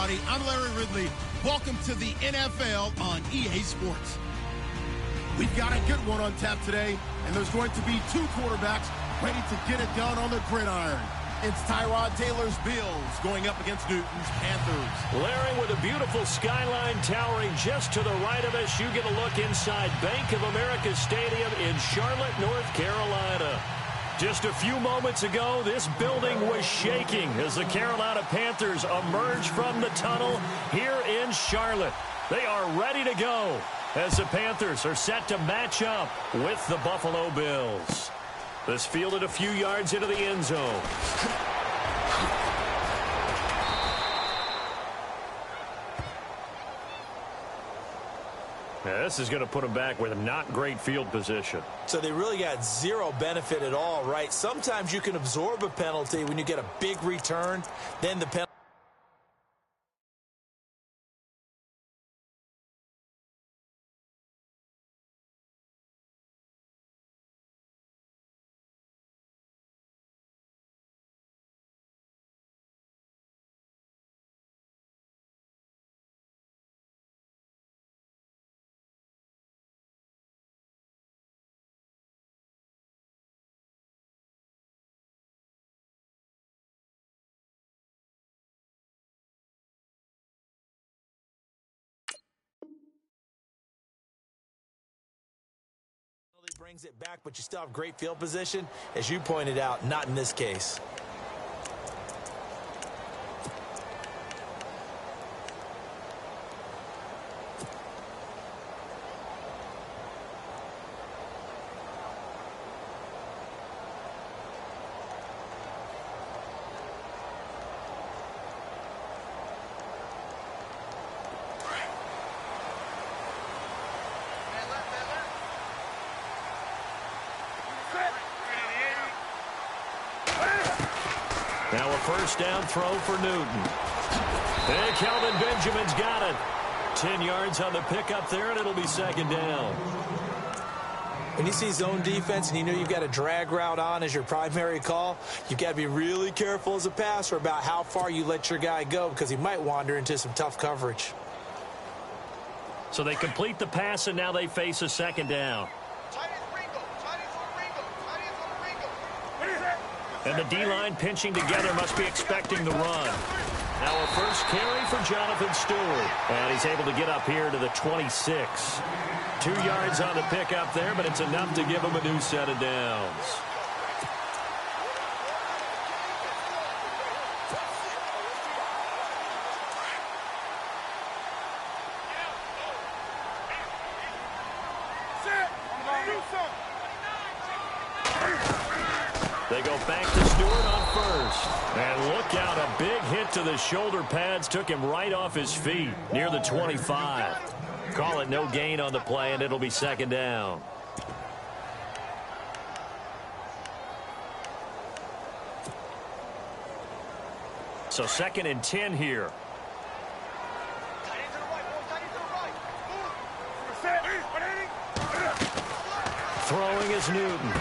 everybody. I'm Larry Ridley. Welcome to the NFL on EA Sports. We've got a good one on tap today, and there's going to be two quarterbacks ready to get it done on the gridiron. It's Tyrod Taylor's Bills going up against Newton's Panthers. Larry, with a beautiful skyline towering just to the right of us, you get a look inside Bank of America Stadium in Charlotte, North Carolina. Just a few moments ago, this building was shaking as the Carolina Panthers emerged from the tunnel here in Charlotte. They are ready to go as the Panthers are set to match up with the Buffalo Bills. This fielded a few yards into the end zone. Now, this is going to put them back with a not great field position. So they really got zero benefit at all, right? Sometimes you can absorb a penalty when you get a big return, then the penalty. Brings it back, but you still have great field position. As you pointed out, not in this case. Now a first down throw for Newton. And Kelvin Benjamin's got it. 10 yards on the pickup there, and it'll be second down. When you see zone defense and you know you've got a drag route on as your primary call, you've got to be really careful as a passer about how far you let your guy go because he might wander into some tough coverage. So they complete the pass, and now they face a second down. And the D-line pinching together must be expecting the run. Now a first carry for Jonathan Stewart. And he's able to get up here to the 26. 2 yards on the pickup there, but it's enough to give him a new set of downs. They go back to Stewart on first. And look out, a big hit to the shoulder pads took him right off his feet near the 25. Call it no gain on the play, and it'll be second down. So second and 10 here. Throwing is Newton.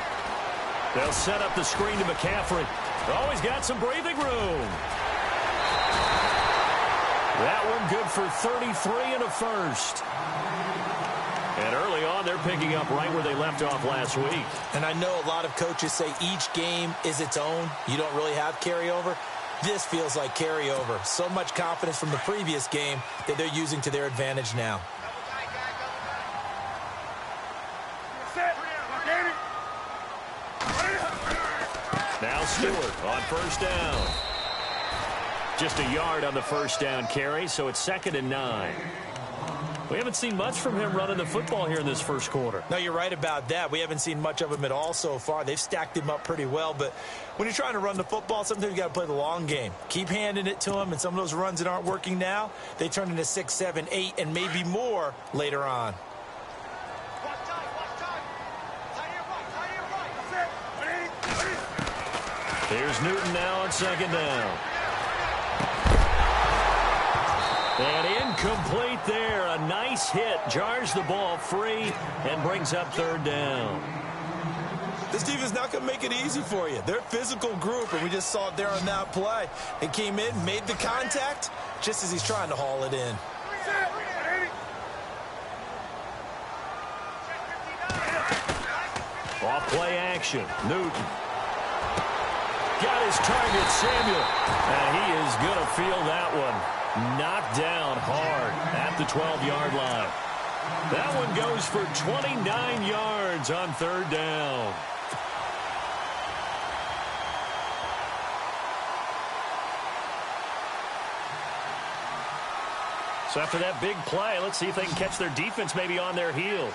They'll set up the screen to McCaffrey. Oh, he's got some breathing room. That one good for 33 and a first. And early on, they're picking up right where they left off last week. And I know a lot of coaches say each game is its own. You don't really have carryover. This feels like carryover. So much confidence from the previous game that they're using to their advantage now. Now Stewart on first down. Just a yard on the first down carry, so it's second and 9. We haven't seen much from him running the football here in this first quarter. No, you're right about that. We haven't seen much of him at all so far. They've stacked him up pretty well, but when you're trying to run the football, sometimes you got to play the long game. Keep handing it to him, and some of those runs that aren't working now, they turn into 6, 7, 8, and maybe more later on. Here's Newton now on second down. And incomplete there. A nice hit. Jars the ball free and brings up third down. This defense is not going to make it easy for you. They're a physical group, and we just saw it there on that play. They came in, made the contact, just as he's trying to haul it in. Off play action. Newton. Got his target, Samuel. And he is going to feel that one. Knocked down hard at the 12-yard line. That one goes for 29 yards on third down. So after that big play, let's see if they can catch their defense maybe on their heels.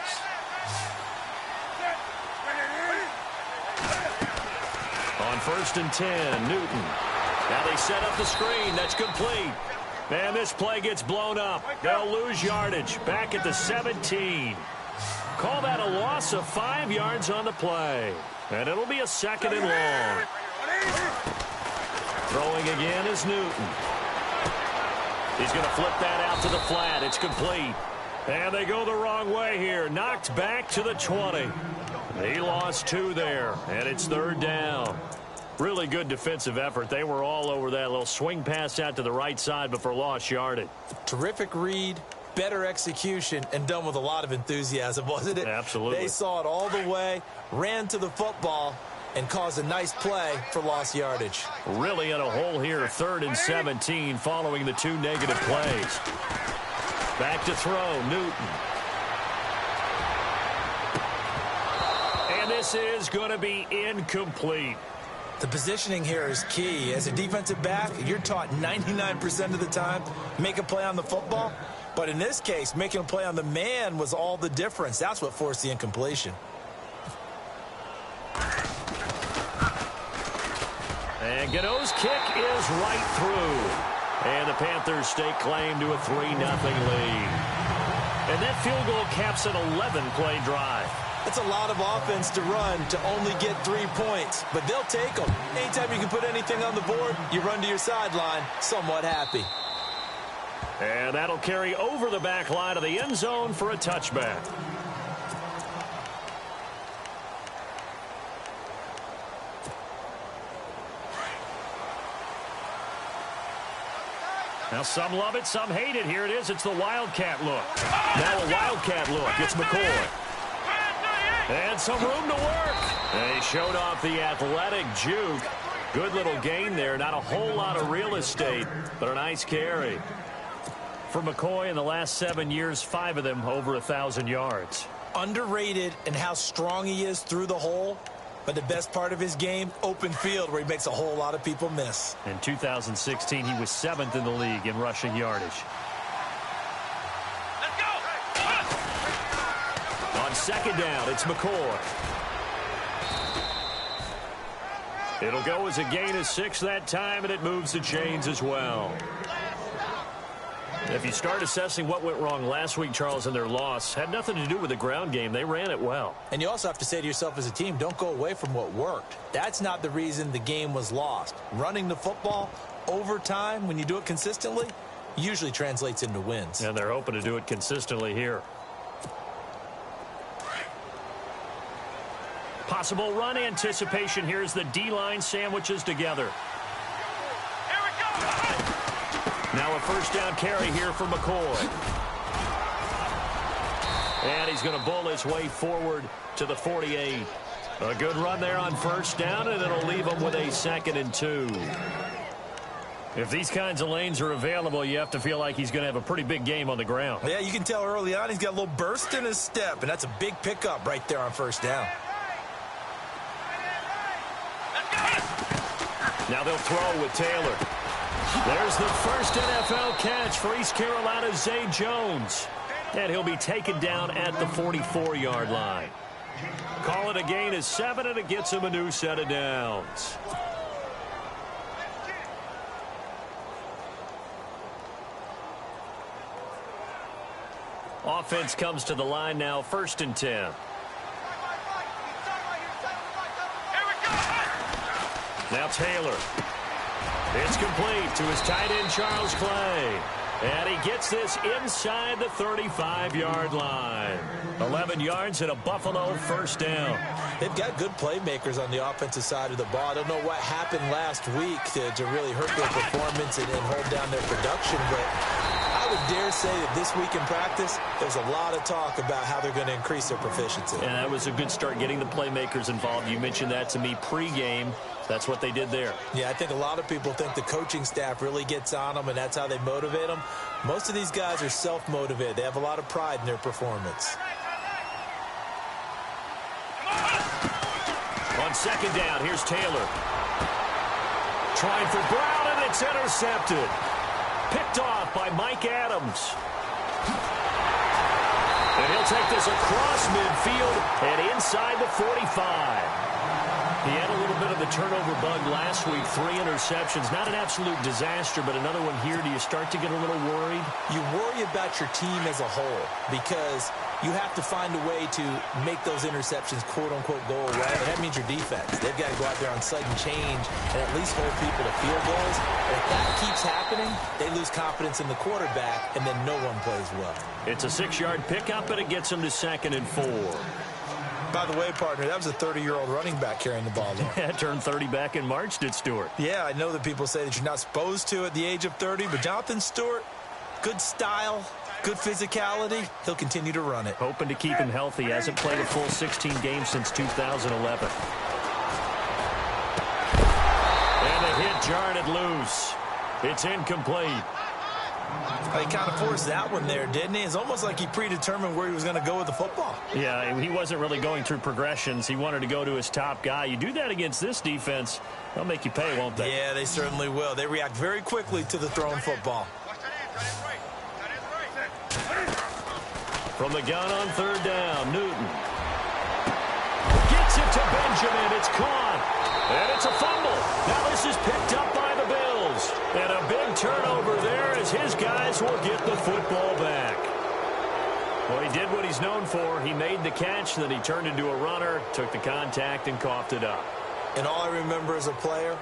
On 1st and 10, Newton. Now they set up the screen. That's complete. And this play gets blown up. They'll lose yardage. Back at the 17. Call that a loss of 5 yards on the play. And it'll be a 2nd and long. Throwing again is Newton. He's going to flip that out to the flat. It's complete. And they go the wrong way here. Knocked back to the 20. He lost 2 there. And it's 3rd down. Really good defensive effort. They were all over that little swing pass out to the right side, but for lost yardage. Terrific read, better execution, and done with a lot of enthusiasm, wasn't it? Absolutely. They saw it all the way, ran to the football, and caused a nice play for lost yardage. Really in a hole here, 3rd and 17 following the 2 negative plays. Back to throw, Newton. And this is going to be incomplete. The positioning here is key. As a defensive back, you're taught 99% of the time, make a play on the football. But in this case, making a play on the man was all the difference. That's what forced the incompletion. And Gano's kick is right through. And the Panthers stake claim to a 3-0 lead. And that field goal caps an 11-play drive. That's a lot of offense to run to only get 3 points, but they'll take them. Anytime you can put anything on the board, you run to your sideline somewhat happy. And that'll carry over the back line of the end zone for a touchback. Now some love it, some hate it. Here it is. It's the Wildcat look. Now a Wildcat look. It's McCoy. And some room to work. And he showed off the athletic juke. Good little gain there. Not a whole lot of real estate, but a nice carry. For McCoy in the last 7 years, 5 of them over 1,000 yards. Underrated in how strong he is through the hole. But the best part of his game, open field, where he makes a whole lot of people miss. In 2016, he was 7th in the league in rushing yardage. On 2nd down, it's McCoy. It'll go as a gain of 6 that time, and it moves the chains as well. If you start assessing what went wrong last week, Charles, in their loss, had nothing to do with the ground game. They ran it well. And you also have to say to yourself as a team, don't go away from what worked. That's not the reason the game was lost. Running the football over time, when you do it consistently, usually translates into wins. And they're hoping to do it consistently here. Possible run anticipation. Here's the D-line sandwiches together. Now a 1st down carry here for McCoy. And he's going to bull his way forward to the 48. A good run there on 1st down, and it'll leave him with a 2nd and 2. If these kinds of lanes are available, you have to feel like he's going to have a pretty big game on the ground. Yeah, you can tell early on he's got a little burst in his step, and that's a big pickup right there on 1st down. Now they'll throw with Taylor. There's the first NFL catch for East Carolina's Zay Jones. And he'll be taken down at the 44-yard line. Call it a gain of 7, and it gets him a new set of downs. Offense comes to the line now, 1st and 10. Now Taylor. It's complete to his tight end, Charles Clay. And he gets this inside the 35-yard line. 11 yards and a Buffalo first down. They've got good playmakers on the offensive side of the ball. I don't know what happened last week to really hurt their performance and hold down their production, but I would dare say that this week in practice, there's a lot of talk about how they're going to increase their proficiency. And that was a good start getting the playmakers involved. You mentioned that to me pregame. That's what they did there. Yeah, I think a lot of people think the coaching staff really gets on them, and that's how they motivate them. Most of these guys are self-motivated. They have a lot of pride in their performance. On second down, here's Taylor. Trying for Brown, and it's intercepted. Picked off by Mike Adams. And he'll take this across midfield and inside the 45. He had a little bit of the turnover bug last week, 3 interceptions. Not an absolute disaster, but another one here. Do you start to get a little worried? You worry about your team as a whole because you have to find a way to make those interceptions, quote-unquote, go away. And that means your defense. They've got to go out there on sudden change and at least hold people to field goals. And if that keeps happening, they lose confidence in the quarterback, and then no one plays well. It's a 6-yard pickup, and it gets them to 2nd and 4. By the way, partner, that was a 30-year-old running back carrying the ball there. Yeah, turned 30 back in March, did Stewart. Yeah, I know that people say that you're not supposed to at the age of 30, but Jonathan Stewart, good style, good physicality. He'll continue to run it. Hoping to keep him healthy. Hasn't played a full 16 games since 2011. And the hit jarred it loose. It's incomplete. He kind of forced that one there, didn't he? It's almost like he predetermined where he was going to go with the football. Yeah, he wasn't really going through progressions. He wanted to go to his top guy. You do that against this defense, they'll make you pay, won't they? Yeah, they certainly will. They react very quickly to the thrown football. From the gun on 3rd down, Newton. Gets it to Benjamin. It's caught. And it's a fumble. Now this is picked up by the Bills. And a big turnover there as his guys will get the football back. Well, he did what he's known for. He made the catch, then he turned into a runner, took the contact, and coughed it up. And all I remember as a player,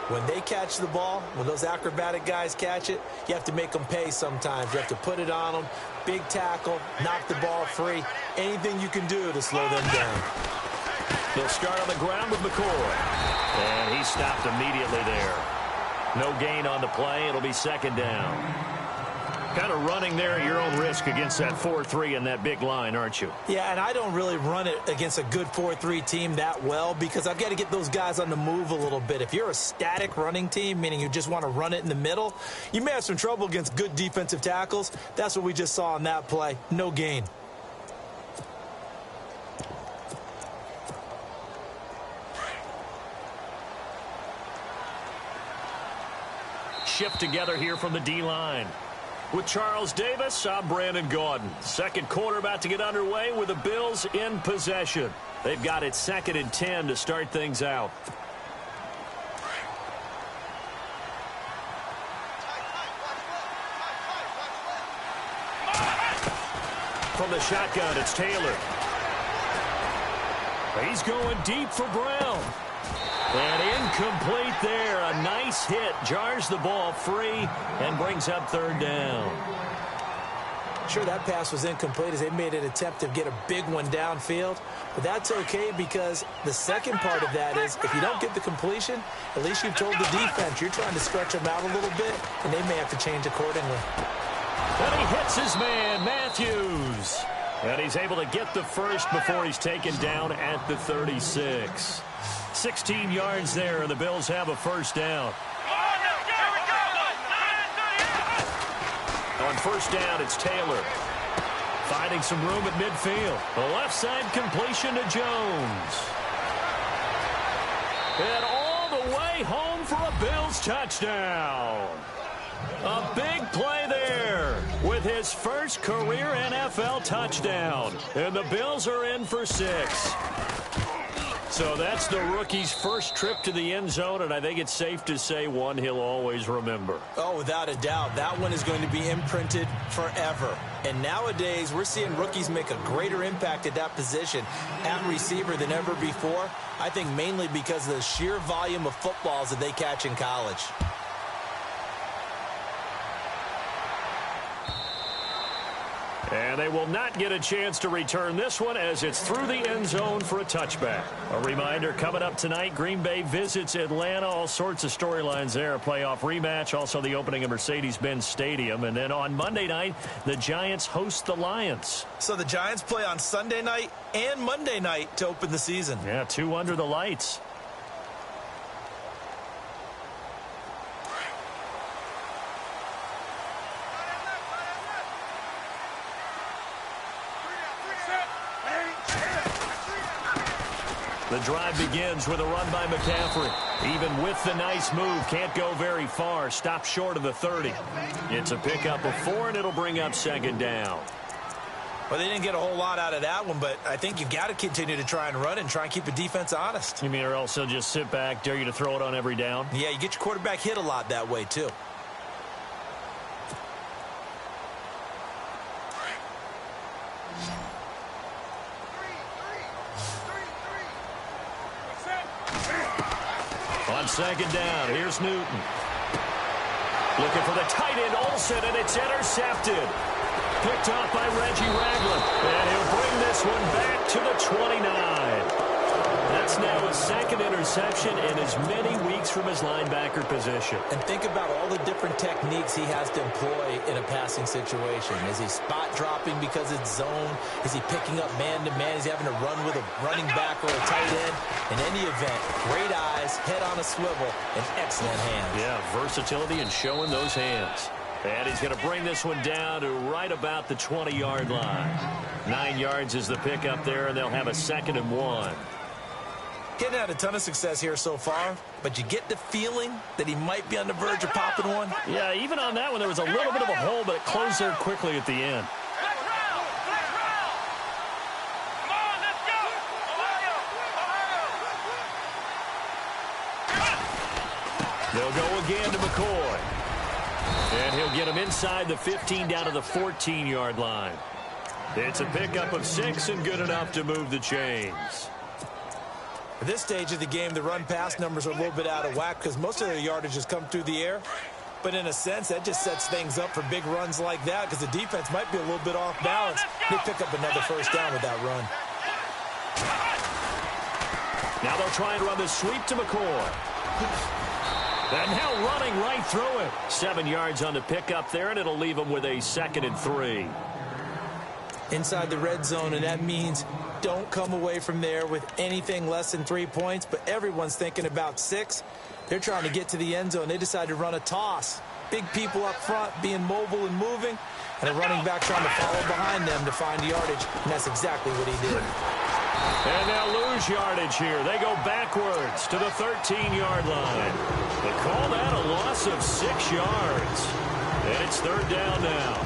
when they catch the ball, when those acrobatic guys catch it, you have to make them pay sometimes. You have to put it on them, big tackle, knock the ball free, anything you can do to slow them down. They'll start on the ground with McCoy. And he stopped immediately there. No gain on the play. It'll be 2nd down. Kind of running there at your own risk against that 4-3 and that big line, aren't you? Yeah, and I don't really run it against a good 4-3 team that well because I've got to get those guys on the move a little bit. If you're a static running team, meaning you just want to run it in the middle, you may have some trouble against good defensive tackles. That's what we just saw on that play. No gain. Shift together here from the D-line. With Charles Davis, I'm Brandon Gaudin. 2nd quarter about to get underway with the Bills in possession. They've got it 2nd and 10 to start things out. From the shotgun, it's Taylor. He's going deep for Brown. And incomplete there. A nice hit. Jars the ball free and brings up 3rd down. Sure, that pass was incomplete as they made an attempt to get a big one downfield. But that's okay because the second part of that is if you don't get the completion, at least you've told the defense you're trying to stretch them out a little bit, and they may have to change accordingly. And he hits his man, Matthews. And he's able to get the first before he's taken down at the 36. 16 yards there, and the Bills have a 1st down. On 1st down, it's Taylor. Finding some room at midfield. The left side completion to Jones. And all the way home for a Bills touchdown. A big play there with his first career NFL touchdown. And the Bills are in for 6. So that's the rookie's first trip to the end zone, and I think it's safe to say one he'll always remember. Oh, without a doubt. That one is going to be imprinted forever. And nowadays, we're seeing rookies make a greater impact at that position at receiver than ever before. I think mainly because of the sheer volume of footballs that they catch in college. And they will not get a chance to return this one as it's through the end zone for a touchback. A reminder, coming up tonight, Green Bay visits Atlanta. All sorts of storylines there. A playoff rematch, also the opening of Mercedes-Benz Stadium. And then on Monday night, the Giants host the Lions. So the Giants play on Sunday night and Monday night to open the season. Yeah, 2 under the lights. The drive begins with a run by McCaffrey. Even with the nice move, can't go very far. Stopped short of the 30. It's a pickup of 4, and it'll bring up second down. Well, they didn't get a whole lot out of that one, but I think you've got to continue to try and run and try and keep the defense honest. You mean, or else they'll just sit back, dare you to throw it on every down? Yeah, you get your quarterback hit a lot that way, too. On second down, here's Newton. Looking for the tight end, Olsen, and it's intercepted. Picked off by Reggie Ragland. And he'll bring this one back to the 29. That's now his second interception in as many weeks from his linebacker position. And think about all the different techniques he has to employ in a passing situation. Is he spot dropping because it's zone? Is he picking up man-to-man? Is he having to run with a running back or a tight end? In any event, great eyes, head on a swivel, and excellent hands. Yeah, versatility and showing those hands. And he's going to bring this one down to right about the 20-yard line. 9 yards is the pickup there, and they'll have a 2nd and 1. Getting had a ton of success here so far, but you get the feeling that he might be on the verge of popping one. Yeah, even on that one, there was a little bit of a hole, but it closed there quickly at the end. They'll go again to McCoy. And he'll get him inside the 15 down to the 14-yard line. It's a pickup of 6 and good enough to move the chains. At this stage of the game, the run-pass numbers are a little bit out of whack because most of their yardage has come through the air. But in a sense, that just sets things up for big runs like that because the defense might be a little bit off balance. They pick up another first down with that run. Now they'll try and run the sweep to McCoy. And now running right through it. 7 yards on the pickup there, and it'll leave them with a 2nd and 3. Inside the red zone, and that means don't come away from there with anything less than 3 points, but everyone's thinking about 6. They're trying to get to the end zone. They decide to run a toss. Big people up front being mobile and moving, and a running back trying to follow behind them to find yardage, and that's exactly what he did. And they'll lose yardage here. They go backwards to the 13-yard line. They call that a loss of 6 yards. And it's 3rd down now.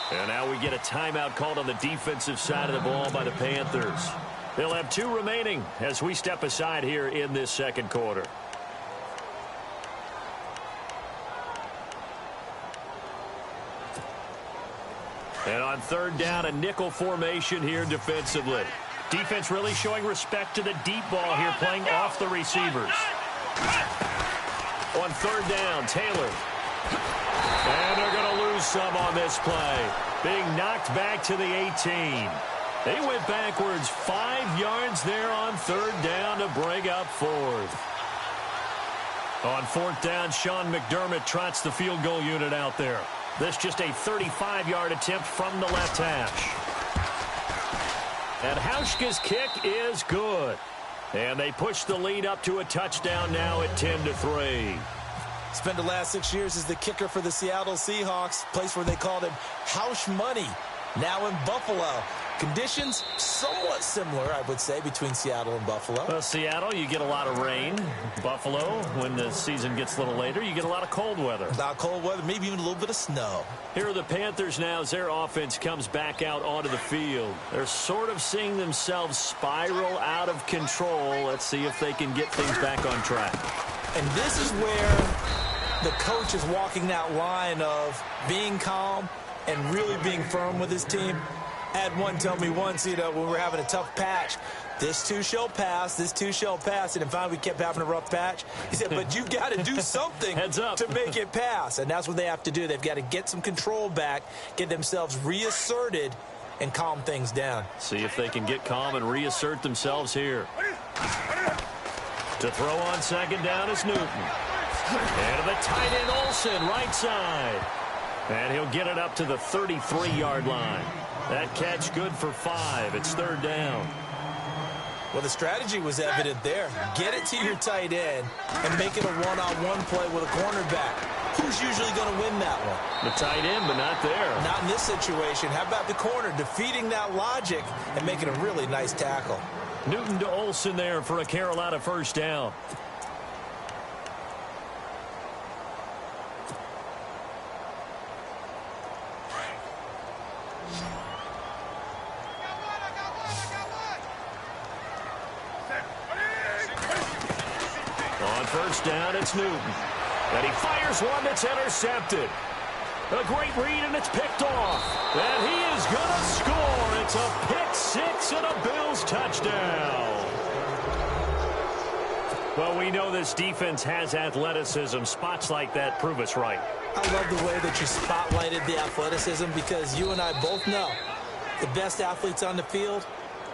And now we get a timeout called on the defensive side of the ball by the Panthers. They'll have 2 remaining as we step aside here in this 2nd quarter. And on 3rd down, a nickel formation here defensively. Defense really showing respect to the deep ball here, playing off the receivers. On 3rd down, Taylor. And they're going to lose some on this play. Being knocked back to the 18. They went backwards 5 yards there on 3rd down to bring up 4th. On 4th down, Sean McDermott trots the field goal unit out there. This just a 35-yard attempt from the left hash. And Hauschka's kick is good. And they push the lead up to a touchdown now at 10-3. Spent the last 6 years as the kicker for the Seattle Seahawks, place where they called him Hausch Money, now in Buffalo. Conditions somewhat similar, I would say, between Seattle and Buffalo. Well, Seattle, you get a lot of rain. Buffalo, when the season gets a little later, you get a lot of cold weather. A lot of cold weather, maybe even a little bit of snow. Here are the Panthers now as their offense comes back out onto the field. They're sort of seeing themselves spiral out of control. Let's see if they can get things back on track. And this is where the coach is walking that line of being calm and really being firm with his team. I had one tell me once, when we were having a tough patch, this too shall pass, this too shall pass. And finally we kept having a rough patch. He said, but you've got to do something to make it pass. And that's what they have to do. They've got to get some control back, get themselves reasserted, and calm things down. See if they can get calm and reassert themselves here. To throw on second down is Newton. And to the tight end, Olsen, right side. And he'll get it up to the 33-yard line. That catch good for 5. It's third down. Well, the strategy was evident there. Get it to your tight end and make it a one-on-one play with a cornerback. Who's usually going to win that one? The tight end, but not there. Not in this situation. How about the corner defeating that logic and making a really nice tackle? Newton to Olsen there for a Carolina first down. On first down, it's Newton. And he fires one that's intercepted. A great read, and it's picked off. And he is going to score. It's a pick six and a Bills touchdown. Well, we know this defense has athleticism. Spots like that prove us right. I love the way that you spotlighted the athleticism because you and I both know the best athletes on the field,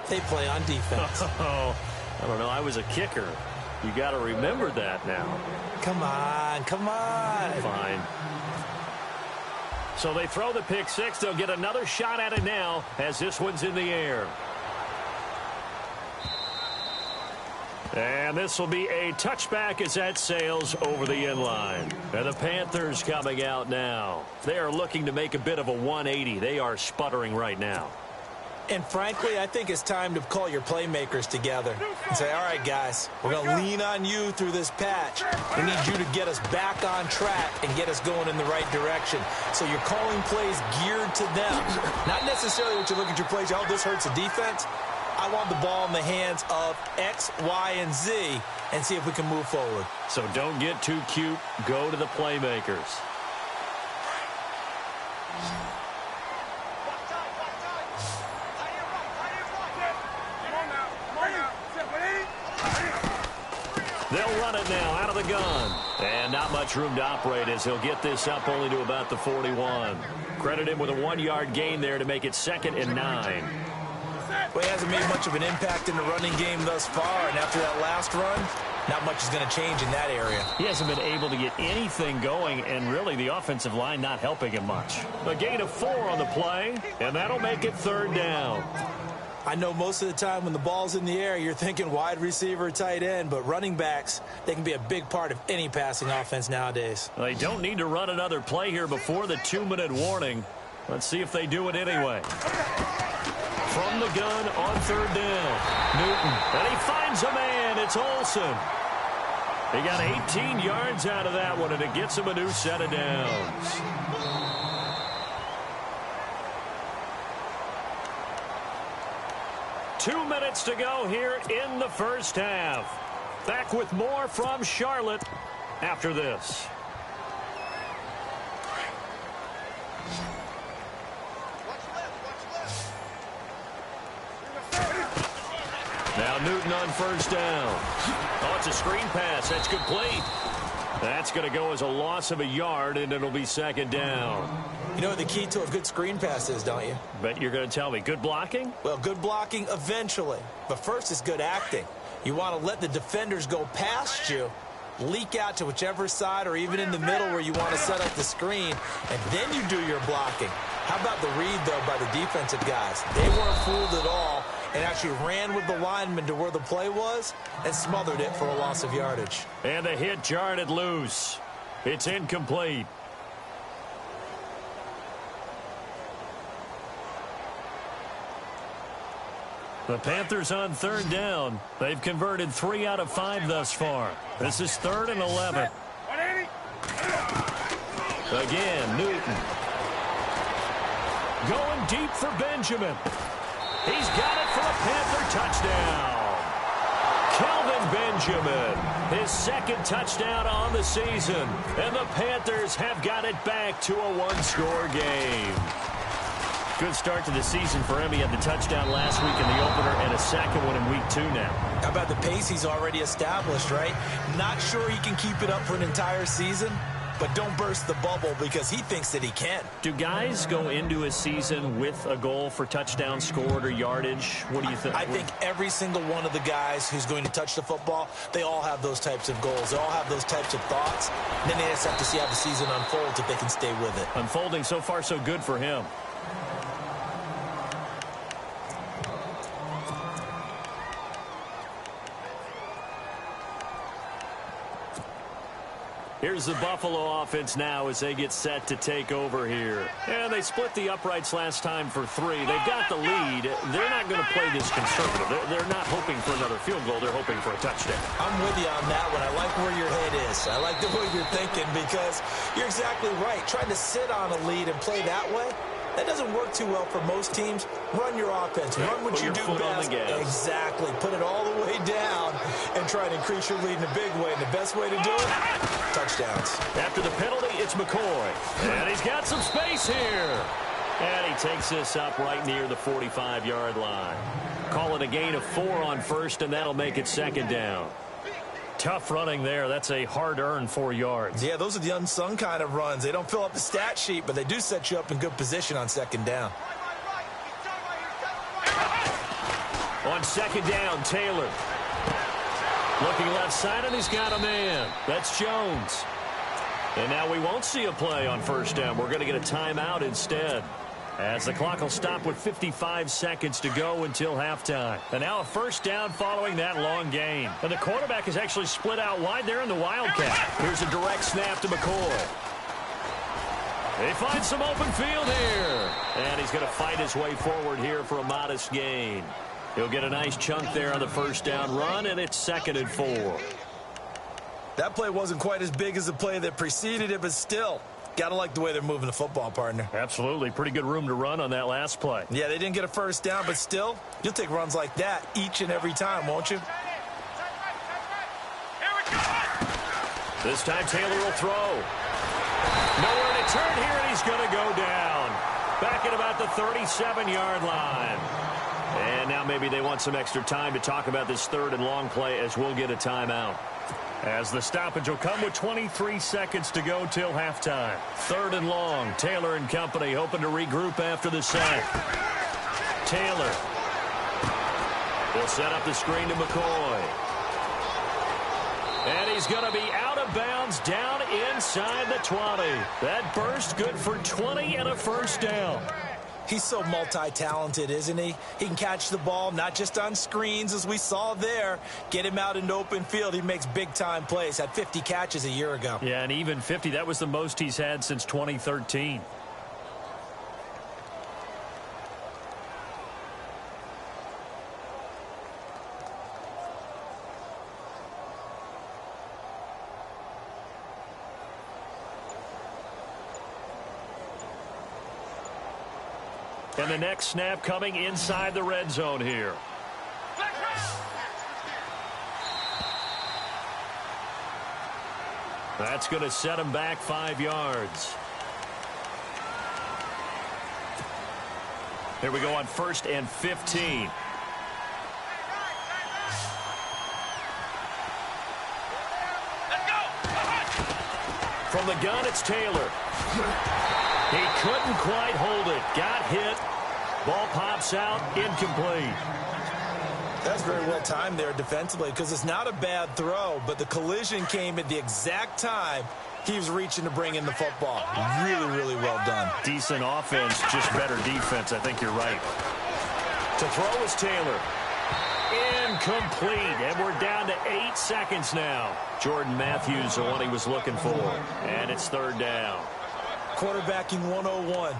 they play on defense. Oh, I don't know. I was a kicker. You got to remember that now. Come on, come on. Fine. So they throw the pick six. They'll get another shot at it now as this one's in the air. And this will be a touchback as that sails over the end line. And the Panthers coming out now. They are looking to make a bit of a 180. They are sputtering right now. And frankly, I think it's time to call your playmakers together and say, all right, guys, we're going to lean on you through this patch. We need you to get us back on track and get us going in the right direction. So you're calling plays geared to them. Not necessarily what you look at your plays, oh, this hurts the defense. I want the ball in the hands of X, Y, and Z and see if we can move forward. So don't get too cute. Go to the playmakers. They'll run it now out of the gun. And not much room to operate as he'll get this up only to about the 41. Credit him with a 1-yard gain there to make it 2nd and 9. Well, he hasn't made much of an impact in the running game thus far, and after that last run, not much is going to change in that area. He hasn't been able to get anything going, and really the offensive line not helping him much. A gain of 4 on the play, and that'll make it 3rd down. I know most of the time when the ball's in the air, you're thinking wide receiver, tight end, but running backs, they can be a big part of any passing offense nowadays. They don't need to run another play here before the 2-minute warning. Let's see if they do it anyway. From the gun on 3rd down, Newton, and he finds a man. It's Olsen. He got 18 yards out of that one, and it gets him a new set of downs. Two minutes to go here in the first half. Back with more from Charlotte after this. Now Newton on 1st down. Oh, it's a screen pass. That's complete. That's going to go as a loss of a yard, and it'll be 2nd down. You know what the key to a good screen pass is, don't you? Bet you're going to tell me. Good blocking? Well, good blocking eventually. But first is good acting. You want to let the defenders go past you, leak out to whichever side or even in the middle where you want to set up the screen, and then you do your blocking. How about the read, though, by the defensive guys? They weren't fooled at all and actually ran with the lineman to where the play was and smothered it for a loss of yardage. And the hit jarred it loose. It's incomplete. The Panthers on 3rd down. They've converted 3 out of 5 thus far. This is 3rd and 11. Again, Newton. Going deep for Benjamin. He's got it for a Panther touchdown. Kelvin Benjamin, his second touchdown on the season. And the Panthers have got it back to a one-score game. Good start to the season for him. He had the touchdown last week in the opener and a second one in week 2 now. How about the pace he's already established, right? Not sure he can keep it up for an entire season, but don't burst the bubble because he thinks that he can. Do guys go into a season with a goal for touchdown scored or yardage? What do you think? I think every single one of the guys who's going to touch the football, they all have those types of goals. They all have those types of thoughts. And then they just have to see how the season unfolds if they can stay with it. Unfolding so far so good for him. Here's the Buffalo offense now as they get set to take over here. And they split the uprights last time for 3. They've got the lead. They're not going to play this conservative. They're not hoping for another field goal. They're hoping for a touchdown. I'm with you on that one. I like where your head is. I like the way you're thinking because you're exactly right. Trying to sit on a lead and play that way, that doesn't work too well for most teams. Run your offense. Run what you do best. Exactly. Put it all the way down and try to increase your lead in a big way. And the best way to do it, touchdowns. After the penalty, it's McCoy. And he's got some space here. And he takes this up right near the 45-yard line. Call it a gain of 4 on first, and that'll make it second down. Tough running there. That's a hard-earned 4 yards. Yeah, those are the unsung kind of runs. They don't fill up the stat sheet, but they do set you up in good position on second down. On second down, Taylor. Looking left side, and he's got a man. That's Jones. And now we won't see a play on first down. We're going to get a timeout instead, as the clock will stop with 55 seconds to go until halftime. And now a first down following that long gain. And the quarterback is actually split out wide there in the Wildcat. Here's a direct snap to McCoy. They find some open field here. And he's going to fight his way forward here for a modest gain. He'll get a nice chunk there on the first down run, and it's 2nd and 4. That play wasn't quite as big as the play that preceded it, but still, got to like the way they're moving the football, partner. Absolutely. Pretty good room to run on that last play. Yeah, they didn't get a first down, but still, you'll take runs like that each and every time, won't you? This time Taylor will throw. Nowhere to turn here, and he's going to go down. Back at about the 37-yard line. And now maybe they want some extra time to talk about this 3rd and long play as we'll get a timeout. As the stoppage will come with 23 seconds to go till halftime. 3rd and long. Taylor and company hoping to regroup after the sack. Taylor will set up the screen to McCoy. And he's going to be out of bounds down inside the 20. That burst good for 20 and a first down. He's so multi-talented, isn't he? He can catch the ball, not just on screens, as we saw there. Get him out into open field. He makes big-time plays. Had 50 catches a year ago. Yeah, and even 50, that was the most he's had since 2013. And the next snap coming inside the red zone here. That's going to set him back 5 yards. Here we go on 1st and 15. From the gun, it's Taylor. He couldn't quite hold it. Got hit. Ball pops out. Incomplete. That's very well timed there defensively because it's not a bad throw, but the collision came at the exact time he was reaching to bring in the football. Really, really well done. Decent offense, just better defense. I think you're right. To throw is Taylor. Incomplete. And we're down to 8 seconds now. Jordan Matthews, the one he was looking for. And it's 3rd down. Quarterbacking 101.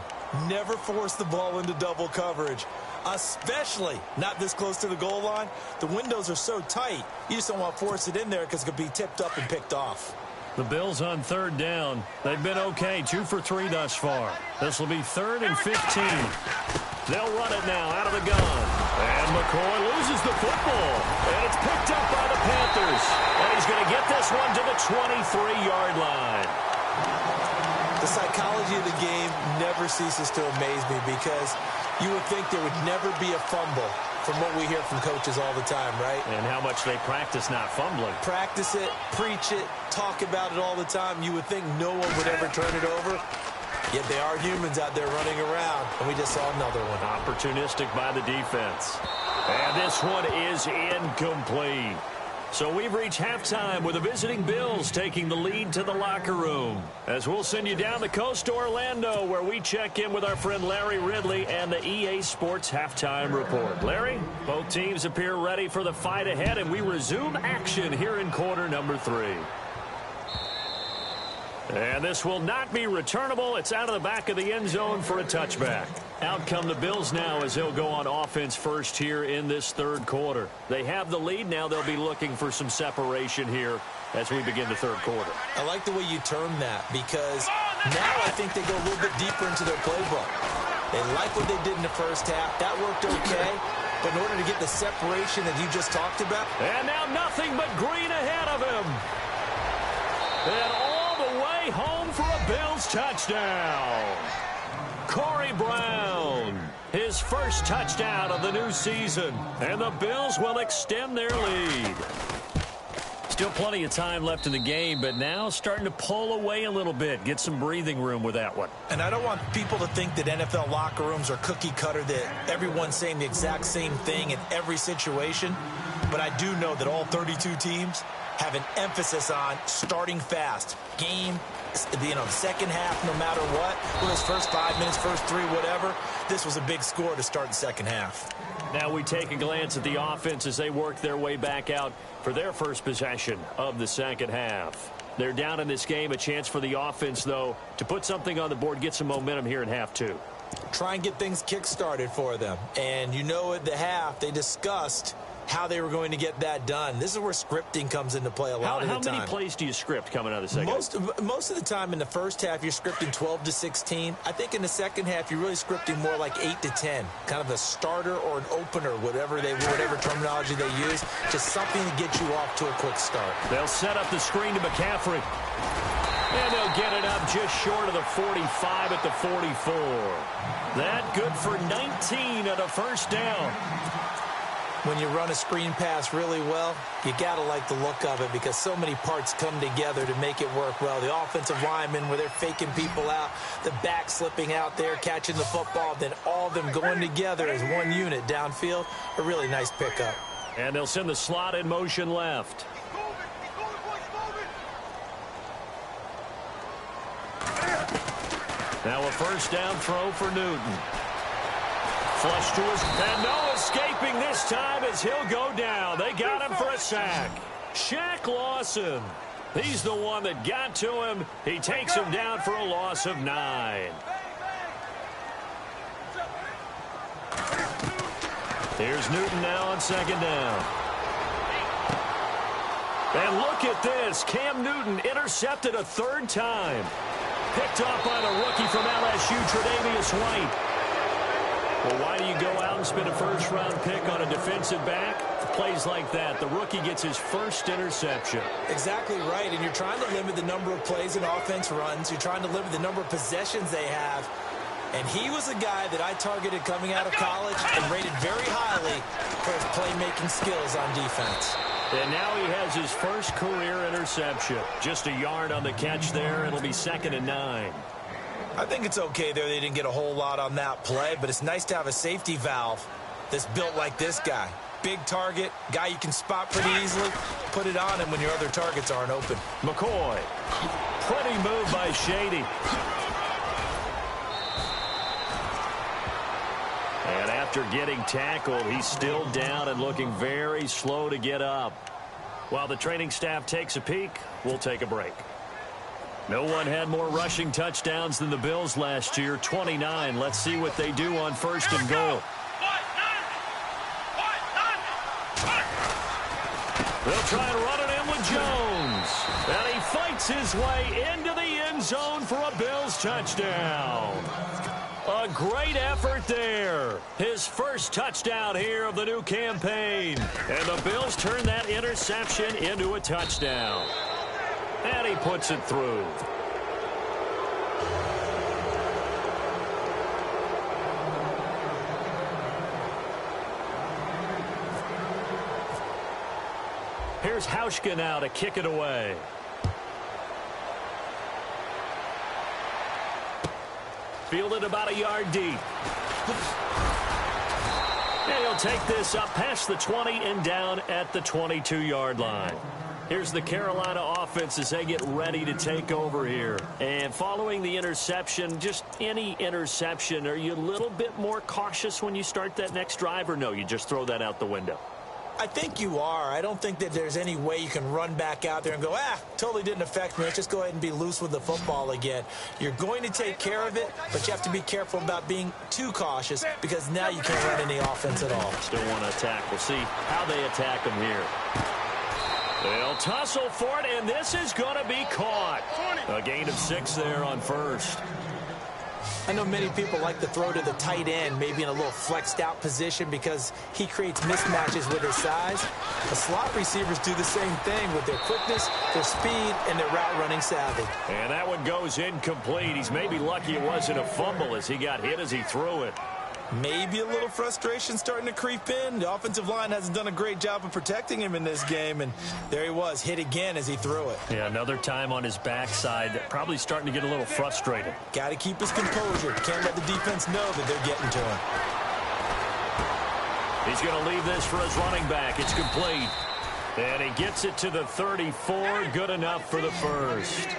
Never force the ball into double coverage, especially not this close to the goal line. The windows are so tight, you just don't want to force it in there because it could be tipped up and picked off. The Bills on 3rd down. They've been okay, 2 for 3 thus far. This will be 3rd and 15. They'll run it now out of the gun. And McCoy loses the football. And it's picked up by the Panthers. And he's going to get this one to the 23-yard line. The psychology of the game never ceases to amaze me because you would think there would never be a fumble from what we hear from coaches all the time, right? And how much they practice not fumbling. Practice it, preach it, talk about it all the time. You would think no one would ever turn it over. Yet they are humans out there running around, and we just saw another one. Opportunistic by the defense. And this one is incomplete. So we've reached halftime with the visiting Bills taking the lead to the locker room. As we'll send you down the coast to Orlando, where we check in with our friend Larry Ridley and the EA Sports Halftime Report. Larry, both teams appear ready for the fight ahead, and we resume action here in quarter number 3. And this will not be returnable. It's out of the back of the end zone for a touchback. Out come the Bills now as they'll go on offense first here in this third quarter. They have the lead. Now they'll be looking for some separation here as we begin the third quarter. I like the way you term that because now I think they go a little bit deeper into their playbook. They like what they did in the first half. That worked okay. But in order to get the separation that you just talked about. And now nothing but green ahead of him. And all the way home for a Bills touchdown. Corey Brown, his first touchdown of the new season. And the Bills will extend their lead. Still plenty of time left in the game, but now starting to pull away a little bit. Get some breathing room with that one. And I don't want people to think that NFL locker rooms are cookie cutter, that everyone's saying the exact same thing in every situation. But I do know that all 32 teams have an emphasis on starting fast. Game, second half, no matter what. Whether it's first 5 minutes, first 3, whatever. This was a big score to start the second half. Now we take a glance at the offense as they work their way back out for their first possession of the second half. They're down in this game. A chance for the offense, though, to put something on the board, get some momentum here in half 2. Try and get things kick-started for them. And you know at the half, they discussed how they were going to get that done. This is where scripting comes into play a lot of the time. How many plays do you script coming out of the second? Most of the time in the first half, you're scripting 12 to 16. I think in the second half, you're really scripting more like 8 to 10. Kind of a starter or an opener, whatever terminology they use. Just something to get you off to a quick start. They'll set up the screen to McCaffrey. And they'll get it up just short of the 45 at the 44. That good for 19 at a first down. When you run a screen pass really well, you got to like the look of it because so many parts come together to make it work well. The offensive linemen, where they're faking people out, the back slipping out there, catching the football, then all of them going together as one unit downfield. A really nice pickup. And they'll send the slot in motion left. Now a first down throw for Newton. Flush to his, and no escaping this time as he'll go down. They got him for a sack. Shaq Lawson. He's the one that got to him. He takes him down for a loss of 9. Here's Newton now on second down. And look at this. Cam Newton intercepted a third time. Picked off by the rookie from LSU, Tre'Davious White. Well, why do you go out and spend a first-round pick on a defensive back? Plays like that, the rookie gets his first interception. Exactly right, and you're trying to limit the number of plays and offense runs. You're trying to limit the number of possessions they have. And he was a guy that I targeted coming out of college and rated very highly for his playmaking skills on defense. And now he has his first career interception. Just a yard on the catch there. It'll be 2nd and 9. I think it's okay there. They didn't get a whole lot on that play, but it's nice to have a safety valve that's built like this guy. Big target, guy you can spot pretty easily. Put it on him when your other targets aren't open. McCoy. Pretty move by Shady. And after getting tackled, he's still down and looking very slow to get up. While the training staff takes a peek, we'll take a break. No one had more rushing touchdowns than the Bills last year, 29. Let's see what they do on first and goal. They'll try and run it in with Jones. And he fights his way into the end zone for a Bills touchdown. A great effort there. His first touchdown here of the new campaign. And the Bills turn that interception into a touchdown. And he puts it through. Here's Hauschka now to kick it away. Fielded about a yard deep. And he'll take this up past the 20 and down at the 22-yard line. Here's the Carolina offense as they get ready to take over here. And following the interception, just any interception, are you a little bit more cautious when you start that next drive, or no, you just throw that out the window? I think you are. I don't think that there's any way you can run back out there and go, totally didn't affect me. Let's just go ahead and be loose with the football again. You're going to take care of it, but you have to be careful about being too cautious because now you can't run any offense at all. Still want to attack. We'll see how they attack them here. They'll tussle for it, and this is going to be caught. A gain of 6 there on first. I know many people like to throw to the tight end, maybe in a little flexed out position because he creates mismatches with his size. The slot receivers do the same thing with their quickness, their speed, and their route running savvy. And that one goes incomplete. He's maybe lucky it wasn't a fumble as he got hit as he threw it. Maybe a little frustration starting to creep in. The offensive line hasn't done a great job of protecting him in this game, and there he was, hit again as he threw it. Yeah, another time on his backside, probably starting to get a little frustrated. Got to keep his composure. Can't let the defense know that they're getting to him. He's going to leave this for his running back. It's complete. And he gets it to the 34. Good enough for the first.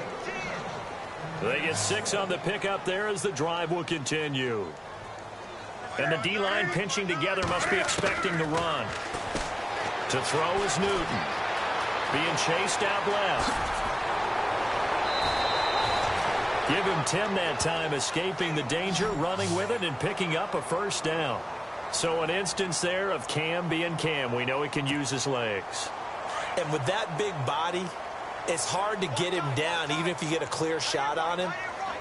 They get 6 on the pickup there as the drive will continue. And the D-line pinching together must be expecting the run. To throw is Newton. Being chased out left. Give him 10 that time, escaping the danger, running with it, and picking up a first down. So an instance there of Cam being Cam. We know he can use his legs. And with that big body, it's hard to get him down, even if you get a clear shot on him.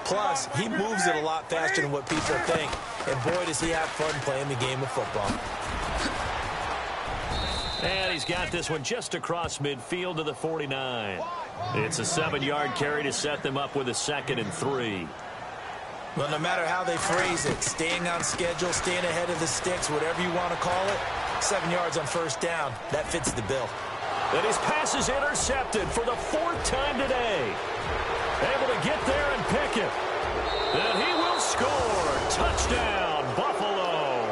Plus, he moves it a lot faster than what people think. And boy, does he have fun playing the game of football. And he's got this one just across midfield to the 49. It's a 7-yard carry to set them up with a 2nd and 3. Well, no matter how they phrase it, staying on schedule, staying ahead of the sticks, whatever you want to call it, 7 yards on first down, that fits the bill. And his pass is intercepted for the 4th time today. Able to get there and pick it. And he will score. Touchdown, Buffalo.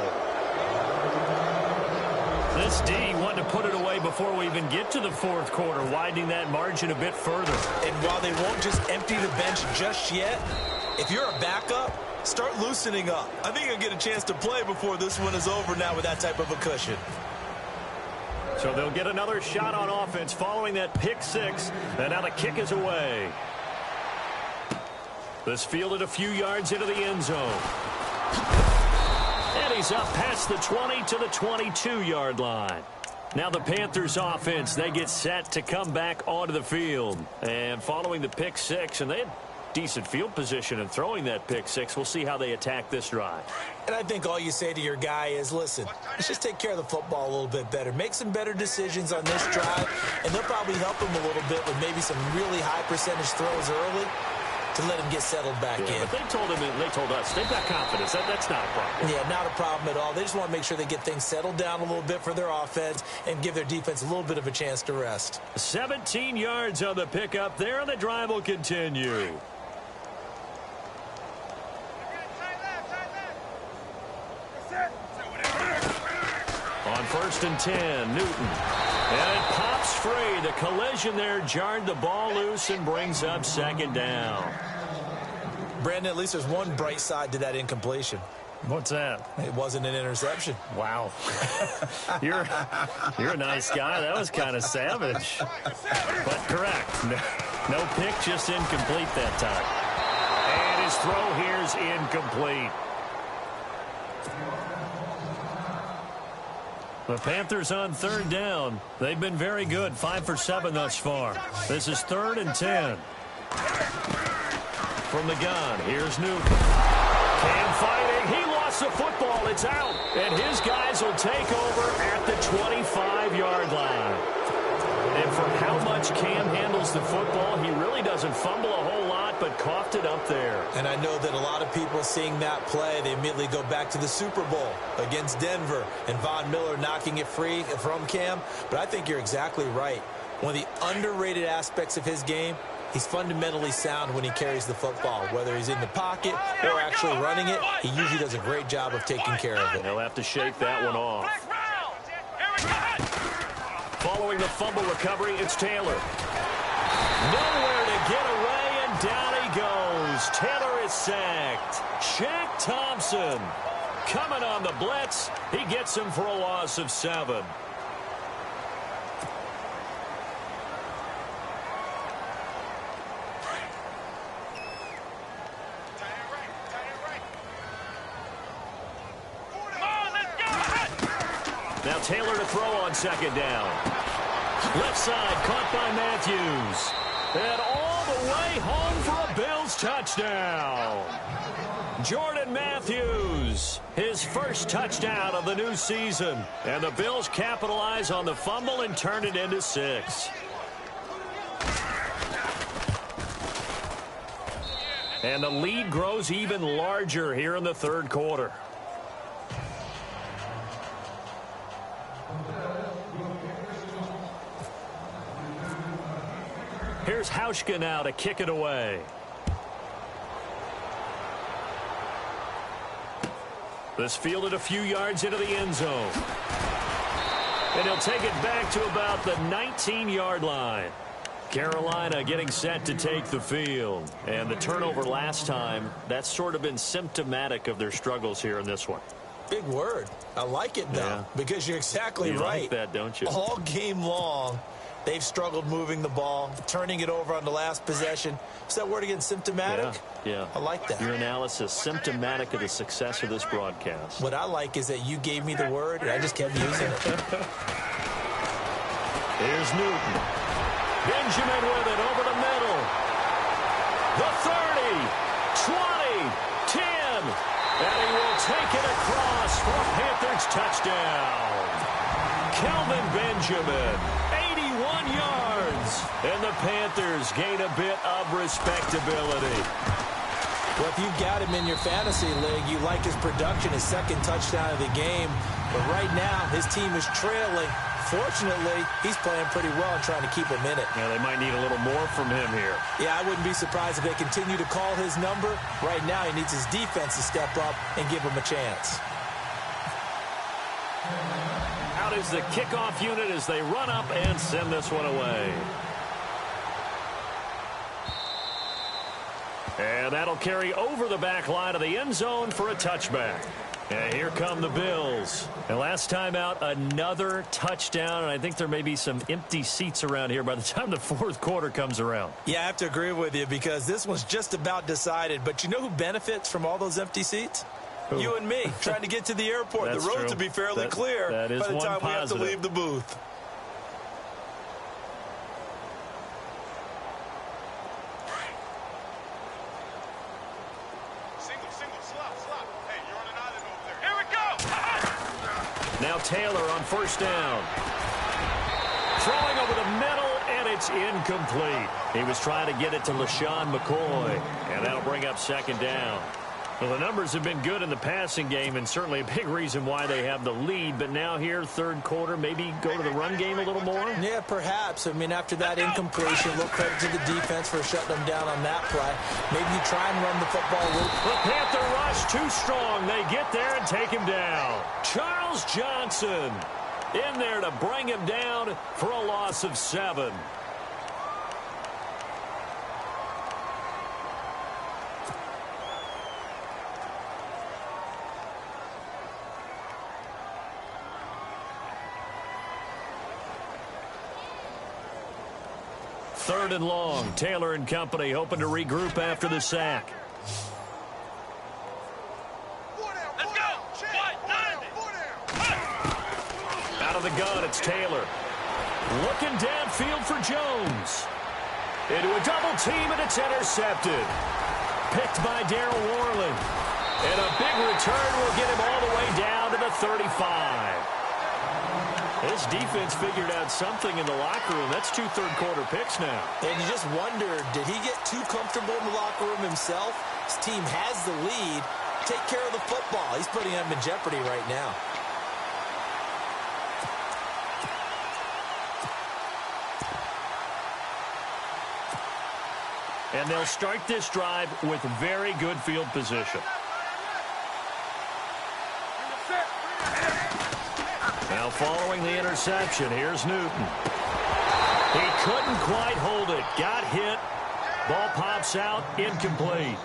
This D wanted to put it away before we even get to the 4th quarter, widening that margin a bit further. And while they won't just empty the bench just yet, if you're a backup, start loosening up. I think you'll get a chance to play before this one is over now with that type of a cushion. So they'll get another shot on offense following that pick 6, and now the kick is away. This fielded a few yards into the end zone. And he's up past the 20 to the 22-yard line. Now the Panthers offense, they get set to come back onto the field. And following the pick 6, and they had decent field position in throwing that pick 6. We'll see how they attack this drive. And I think all you say to your guy is, listen, let's just take care of the football a little bit better. Make some better decisions on this drive, and they'll probably help him a little bit with maybe some really high percentage throws early to let him get settled back in. But they told him, they told us, they've got confidence. That's not a problem. Yeah, not a problem at all. They just want to make sure they get things settled down a little bit for their offense and give their defense a little bit of a chance to rest. 17 yards on the pickup there, and the drive will continue. On 1st and 10, Newton. And it pops free. The collision there jarred the ball loose and brings up 2nd down. Brandon, at least there's one bright side to that incompletion. What's that? It wasn't an interception. Wow. You're a nice guy. That was kind of savage. But correct. No pick, just incomplete that time. And his throw here is incomplete. The Panthers on 3rd down. They've been very good, 5 for 7 thus far. This is 3rd and 10. From the gun, here's Newton. Cam fighting. He lost the football. It's out. And his guys will take over at the 25-yard line. And for how much Cam handles the football, he really doesn't fumble a whole lot, but coughed it up there. And I know that a lot of people seeing that play, they immediately go back to the Super Bowl against Denver and Von Miller knocking it free from Cam. But I think you're exactly right. One of the underrated aspects of his game, he's fundamentally sound when he carries the football. Whether he's in the pocket or actually running it, he usually does a great job of taking care of it. He'll have to shake that one off. Following the fumble recovery, it's Taylor. Nowhere to get away, and down he goes. Taylor is sacked. Shaq Thompson coming on the blitz. He gets him for a loss of 7. Now Taylor to throw on second down. Left side caught by Matthews. And all the way home for a Bills touchdown. Jordan Matthews, his first touchdown of the new season. And the Bills capitalize on the fumble and turn it into 6. And the lead grows even larger here in the third quarter. Here's Hauschka now to kick it away. This fielded a few yards into the end zone. And he'll take it back to about the 19-yard line. Carolina getting set to take the field. And the turnover last time, that's sort of been symptomatic of their struggles here in this one. Big word. I like it, though, because you're exactly right. You like that, don't you? All game long, they've struggled moving the ball, turning it over on the last possession. Is that word again, symptomatic? Yeah. I like that. Your analysis, symptomatic of the success of this broadcast. What I like is that you gave me the word, and I just kept using it. Here's Newton. Benjamin with it over the middle. The 30, 20, 10. And he will take it across for a Panthers touchdown. Kelvin Benjamin, 81 yards. And the Panthers gain a bit of respectability. Well, if you've got him in your fantasy league, you like his production, his second touchdown of the game. But right now, his team is trailing. Fortunately, he's playing pretty well and trying to keep him in it. Yeah, they might need a little more from him here. Yeah, I wouldn't be surprised if they continue to call his number. Right now, he needs his defense to step up and give him a chance. Out is the kickoff unit as they run up and send this one away. And that'll carry over the back line of the end zone for a touchback. And here come the Bills. And last time out, another touchdown. And I think there may be some empty seats around here by the time the fourth quarter comes around. Yeah, I have to agree with you because this one's just about decided. But you know who benefits from all those empty seats? Who? You and me, trying to get to the airport. The roads will be fairly clear by the time we have to leave the booth. Now Taylor on first down. Throwing over the middle, and it's incomplete. He was trying to get it to LaShawn McCoy, and that'll bring up second down. Well, the numbers have been good in the passing game, and certainly a big reason why they have the lead. But now here, third quarter, maybe go to the run game a little more? Yeah, perhaps. I mean, after that incompletion, a little credit to the defense for shutting them down on that play. Maybe you try and run the football a little. The Panther rush too strong. They get there and take him down. Charles Johnson in there to bring him down for a loss of 7. Third and long. Taylor and company hoping to regroup after the sack. Out of the gun, it's Taylor. Looking downfield for Jones. Into a double team, and it's intercepted. Picked by Darryl Worley. And a big return will get him all the way down to the 35. This defense figured out something in the locker room. That's 2 third-quarter picks now. And you just wonder, did he get too comfortable in the locker room himself? His team has the lead. Take care of the football. He's putting them in jeopardy right now. And they'll start this drive with very good field position. Now following the interception, here's Newton. He couldn't quite hold it. Got hit. Ball pops out, incomplete.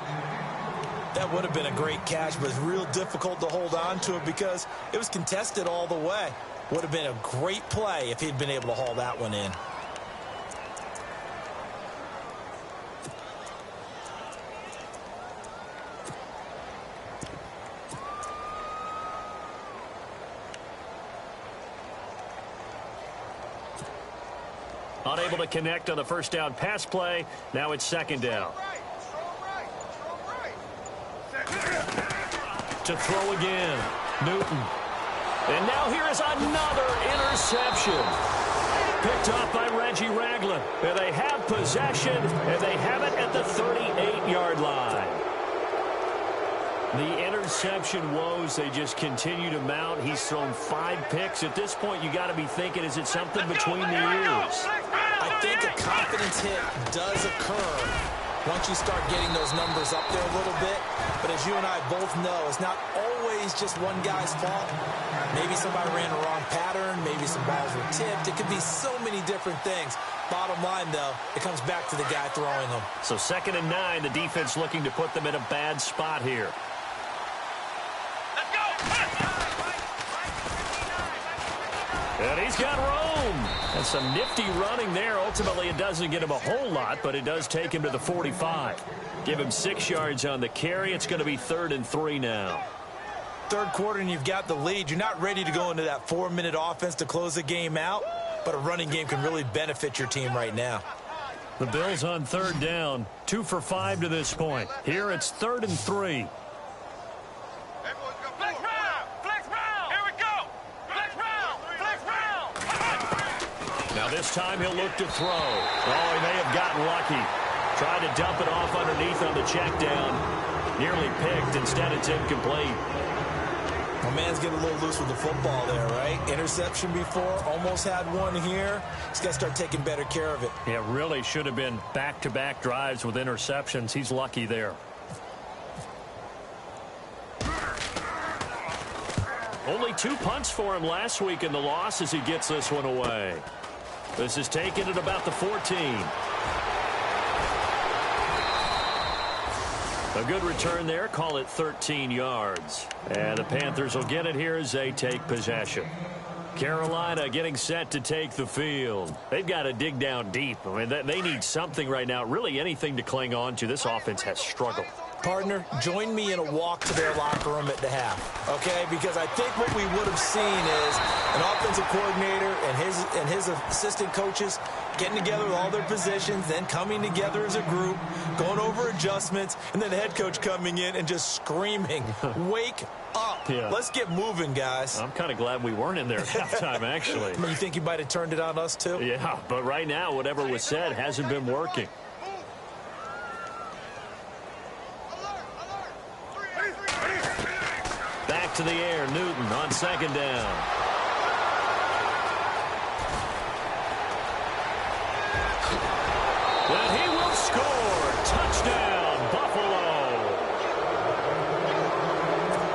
That would have been a great catch, but it's real difficult to hold on to it because it was contested all the way. Would have been a great play if he'd been able to haul that one in. Unable to connect on the first down pass play. Now it's second down. To throw again. Newton. And now here is another interception. Picked off by Reggie Ragland. And they have possession, and they have it at the 38-yard line. The interception woes, they just continue to mount. He's thrown 5 picks. At this point, you got to be thinking, is it something between the ears? I think a confidence hit does occur once you start getting those numbers up there a little bit. But as you and I both know, it's not always just one guy's fault. Maybe somebody ran a wrong pattern. Maybe some balls were tipped. It could be so many different things. Bottom line, though, it comes back to the guy throwing them. So 2nd and 9, the defense looking to put them in a bad spot here. And he's got room. And some nifty running there. Ultimately, it doesn't get him a whole lot, but it does take him to the 45. Give him 6 yards on the carry. It's going to be 3rd and 3 now. Third quarter and you've got the lead. You're not ready to go into that 4-minute offense to close the game out, but a running game can really benefit your team right now. The Bills on 3rd down. 2 for 5 to this point. Here it's 3rd and 3. Now this time he'll look to throw. Oh, he may have gotten lucky. Tried to dump it off underneath on the check down. Nearly picked. Instead, it's incomplete. My man's getting a little loose with the football there, right? Interception before. Almost had one here. He's got to start taking better care of it. Yeah, really should have been back-to-back drives with interceptions. He's lucky there. Only 2 punts for him last week in the loss as he gets this one away. This is taken at about the 14. A good return there. Call it 13 yards. And the Panthers will get it here as they take possession. Carolina getting set to take the field. They've got to dig down deep. I mean, they need something right now. Really anything to cling on to. This offense has struggled. Partner, join me in a walk to their locker room at the half, okay? Because I think what we would have seen is an offensive coordinator and his assistant coaches getting together with all their positions, then coming together as a group, going over adjustments, and then the head coach coming in and just screaming, wake up. Yeah. Let's get moving, guys. I'm kind of glad we weren't in there at halftime, actually. You think you might have turned it on us, too? Yeah, but right now, whatever was said hasn't been working. Back to the air, Newton on 2nd down. And he will score. Touchdown, Buffalo.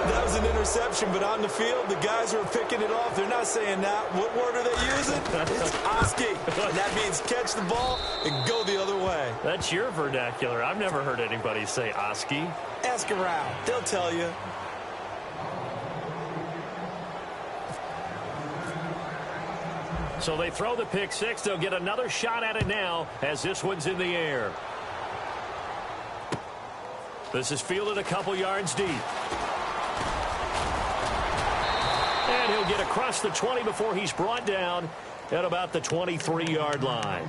That was an interception, but on the field, the guys who are picking it off, they're not saying that. What word are they using? It's Oski. And that means catch the ball and go the other way. That's your vernacular. I've never heard anybody say Oski. Ask around. They'll tell you. So they throw the pick 6. They'll get another shot at it now as this one's in the air. This is fielded a couple yards deep. And he'll get across the 20 before he's brought down at about the 23-yard line.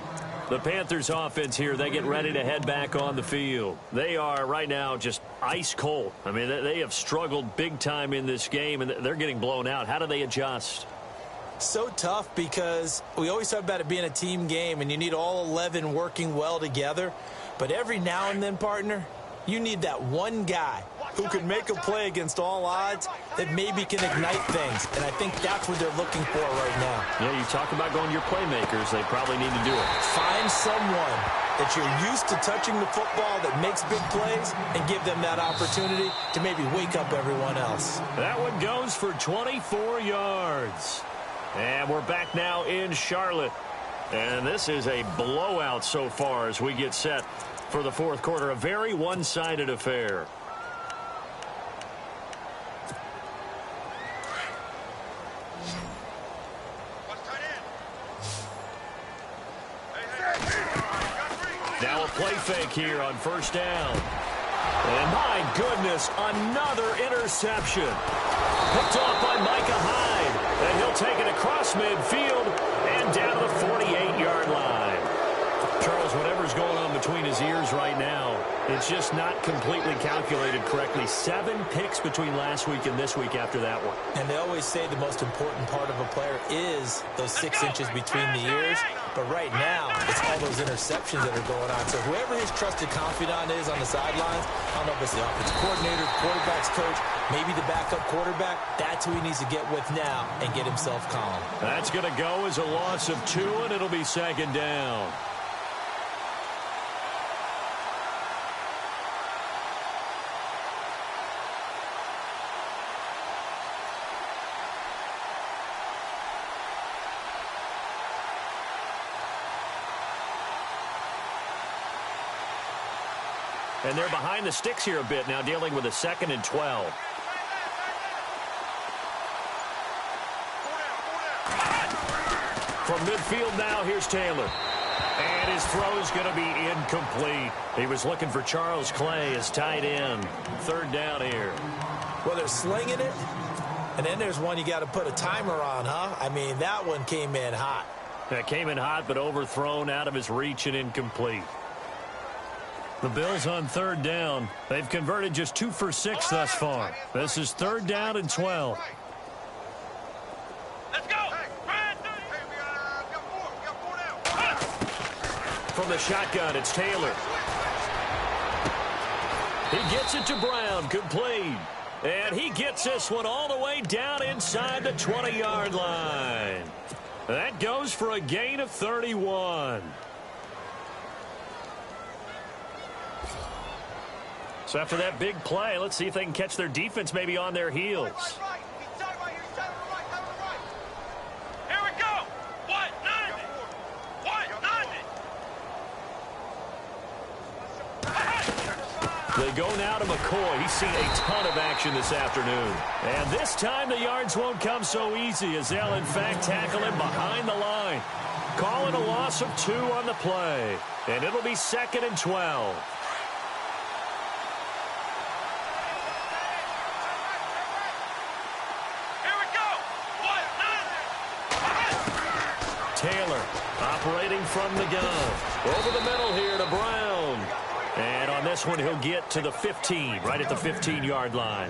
The Panthers offense here, they get ready to head back on the field. They are right now just ice cold. I mean, they have struggled big time in this game, and they're getting blown out. How do they adjust? So tough because we always talk about it being a team game, and you need all 11 working well together. But every now and then, partner, you need that one guy who can make a play against all odds that maybe can ignite things. And I think that's what they're looking for right now. Yeah, you talk about going to your playmakers. They probably need to do it. Find someone that you're used to touching the football that makes big plays and give them that opportunity to maybe wake up everyone else. That one goes for 24 yards. And we're back now in Charlotte. And this is a blowout so far as we get set for the fourth quarter. A very one-sided affair. Now a play fake here on first down. And my goodness, another interception. Picked off by Micah Hyde. And he'll take it across midfield and down to the 48-yard line. Charles, whatever's going on between his ears right now, it's just not completely calculated correctly. 7 picks between last week and this week after that one. And they always say the most important part of a player is those 6 inches between the ears. But right now, it's all those interceptions that are going on. So whoever his trusted confidant is on the sidelines, I don't know if it's the offensive coordinator, quarterback's coach, maybe the backup quarterback, that's who he needs to get with now and get himself calm. That's going to go as a loss of 2, and it'll be second down. And they're behind the sticks here a bit now, dealing with a 2nd and 12. From midfield now, here's Taylor. And his throw is going to be incomplete. He was looking for Charles Clay as tight end. 3rd down here. Well, they're slinging it. And then there's one you got to put a timer on, huh? I mean, that one came in hot. That came in hot, but overthrown out of his reach and incomplete. The Bills on 3rd down. They've converted just 2 for 6 thus far. This is 3rd down and 12. Let's go. From the shotgun, it's Taylor. He gets it to Brown, complete. And he gets this one all the way down inside the 20-yard line. That goes for a gain of 31. So after that big play, let's see if they can catch their defense maybe on their heels. Here we go. What? Nothing. They go now to McCoy. He's seen a ton of action this afternoon. And this time the yards won't come so easy as they'll in fact tackle him behind the line. Call it a loss of 2 on the play. And it'll be 2nd and 12. Taylor operating from the gun. Over the middle here to Brown. And on this one, he'll get to the 15, right at the 15-yard line.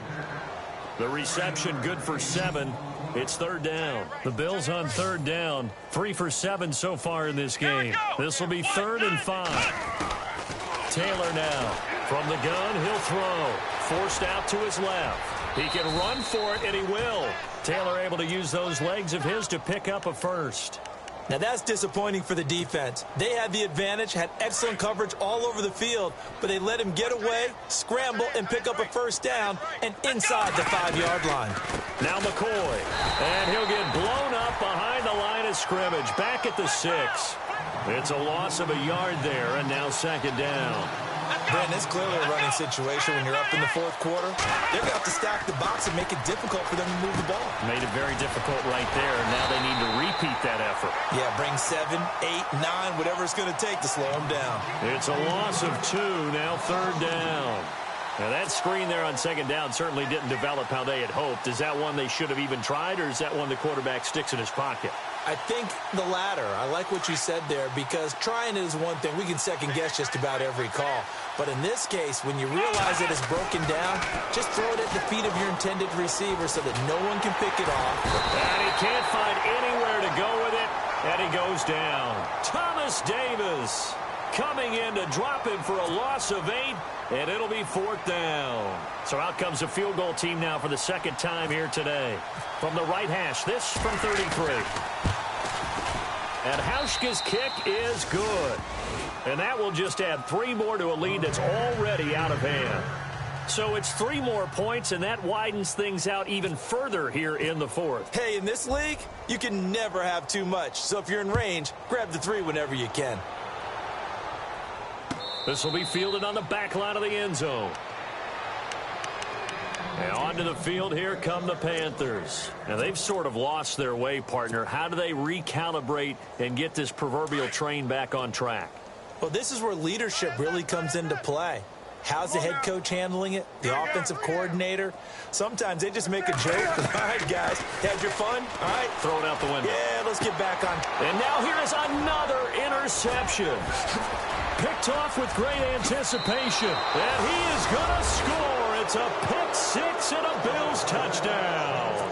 The reception good for 7. It's 3rd down. The Bills on 3rd down. 3 for 7 so far in this game. This will be 3rd and 5. Taylor now. From the gun, he'll throw. Forced out to his left. He can run for it, and he will. Taylor able to use those legs of his to pick up a first. Now, that's disappointing for the defense. They had the advantage, had excellent coverage all over the field, but they let him get away, scramble, and pick up a first down, and inside the 5-yard line. Now McCoy, and he'll get blown up behind the line of scrimmage, back at the 6. It's a loss of a yard there, and now 2nd down. Brandon, it's clearly a running situation when you're up in the 4th quarter. They're going to have to stack the box and make it difficult for them to move the ball. Made it very difficult right there. Now they need to repeat that effort. Yeah, bring 7, 8, 9, whatever it's going to take to slow them down. It's a loss of 2, now 3rd down. Now that screen there on 2nd down certainly didn't develop how they had hoped. Is that one they should have even tried, or is that one the quarterback sticks in his pocket? I think the latter. I like what you said there, because trying it is one thing. We can second-guess just about every call. But in this case, when you realize that it's broken down, just throw it at the feet of your intended receiver so that no one can pick it off. And he can't find anywhere to go with it, and he goes down. Thomas Davis coming in to drop him for a loss of 8, and it'll be 4th down. So out comes the field goal team now for the second time here today. From the right hash, this from 33. And Hauschka's kick is good. And that will just add 3 more to a lead that's already out of hand. So it's 3 more points, and that widens things out even further here in the 4th. Hey, in this league, you can never have too much. So if you're in range, grab the 3 whenever you can. This will be fielded on the back line of the end zone. And onto the field, here come the Panthers. And they've sort of lost their way, partner. How do they recalibrate and get this proverbial train back on track? Well, this is where leadership really comes into play. How's the head coach handling it? The offensive coordinator? Sometimes they just make a joke. All right, guys, had your fun? All right. Throw it out the window. Yeah, let's get back on. And now here is another interception. Picked off with great anticipation. And he is going to score. It's a pick 6 and a Bills touchdown.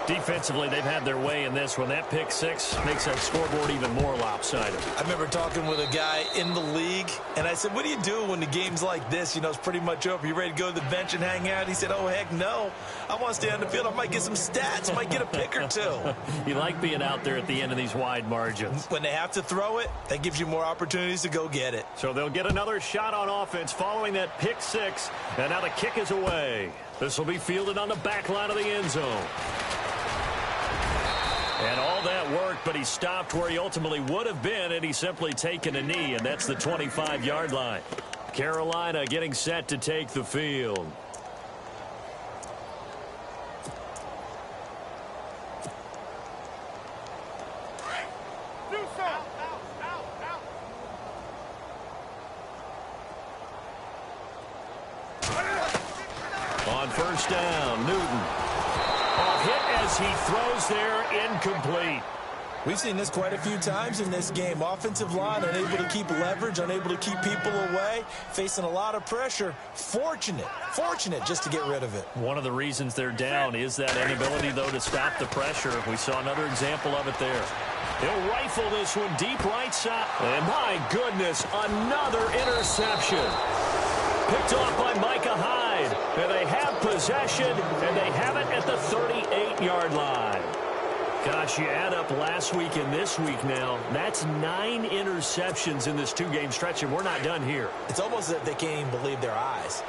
Defensively, they've had their way in this one. That pick 6 makes that scoreboard even more lopsided. I remember talking with a guy in the league, and I said, what do you do when the game's like this? You know, it's pretty much over. You ready to go to the bench and hang out? He said, oh, heck no. I want to stay on the field. I might get some stats. Might get a pick or 2. You like being out there at the end of these wide margins. When they have to throw it, that gives you more opportunities to go get it. So they'll get another shot on offense following that pick 6, and now the kick is away. This will be fielded on the back line of the end zone. And all that worked, but he stopped where he ultimately would have been, and he's simply taken a knee, and that's the 25-yard line. Carolina getting set to take the field. On first down, Newton. Hit as he throws there, incomplete. We've seen this quite a few times in this game. Offensive line unable to keep leverage, unable to keep people away, facing a lot of pressure. Fortunate just to get rid of it. One of the reasons they're down is that inability, though, to stop the pressure. We saw another example of it there. He'll rifle this one deep right side. And my goodness, another interception. Picked off by Micah Hyde. And they have possession, and they have it at the 38-yard line. Gosh, you add up last week and this week now, that's 9 interceptions in this 2-game stretch, and we're not done here. It's almost as if they can't even believe their eyes.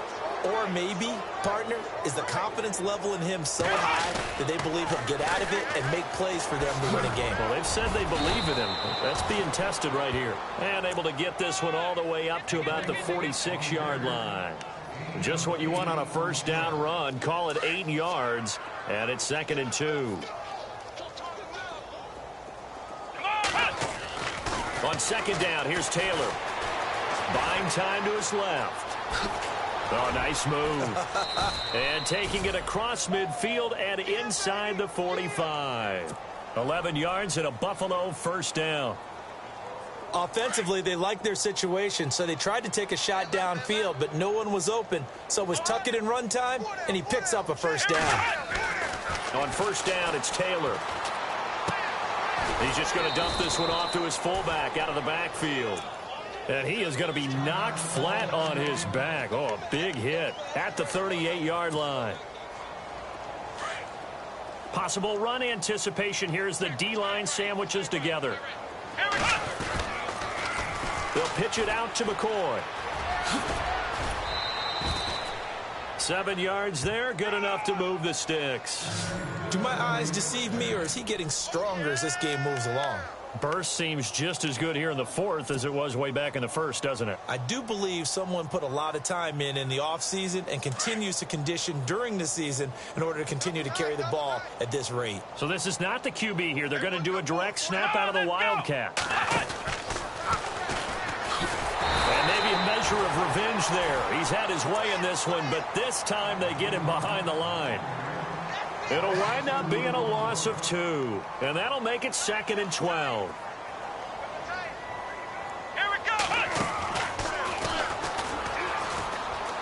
Or maybe, partner, is the confidence level in him so high that they believe he'll get out of it and make plays for them to win a game. Well, they've said they believe in him. That's being tested right here. And able to get this one all the way up to about the 46-yard line. Just what you want on a first down run. Call it 8 yards, and it's 2nd and 2. On second down, here's Taylor. Buying time to his left. Oh, nice move. And taking it across midfield and inside the 45. 11 yards and a Buffalo first down. Offensively, they liked their situation, so they tried to take a shot downfield, but no one was open. So it was tuck it and run time, and he picks up a first down. On first down, it's Taylor. He's just going to dump this one off to his fullback out of the backfield. And he is going to be knocked flat on his back. Oh, a big hit at the 38-yard line. Possible run anticipation. Here's the D-line sandwiches together. They'll pitch it out to McCoy. 7 yards there, good enough to move the sticks. Do my eyes deceive me, or is he getting stronger as this game moves along? Burst seems just as good here in the 4th as it was way back in the 1st, doesn't it? I do believe someone put a lot of time in the offseason and continues to condition during the season in order to continue to carry the ball at this rate. So this is not the QB here. They're going to do a direct snap out of the Wildcat. And maybe a measure of revenge there. He's had his way in this one, but this time they get him behind the line. It'll wind up being a loss of 2, and that'll make it 2nd and 12. Here we go.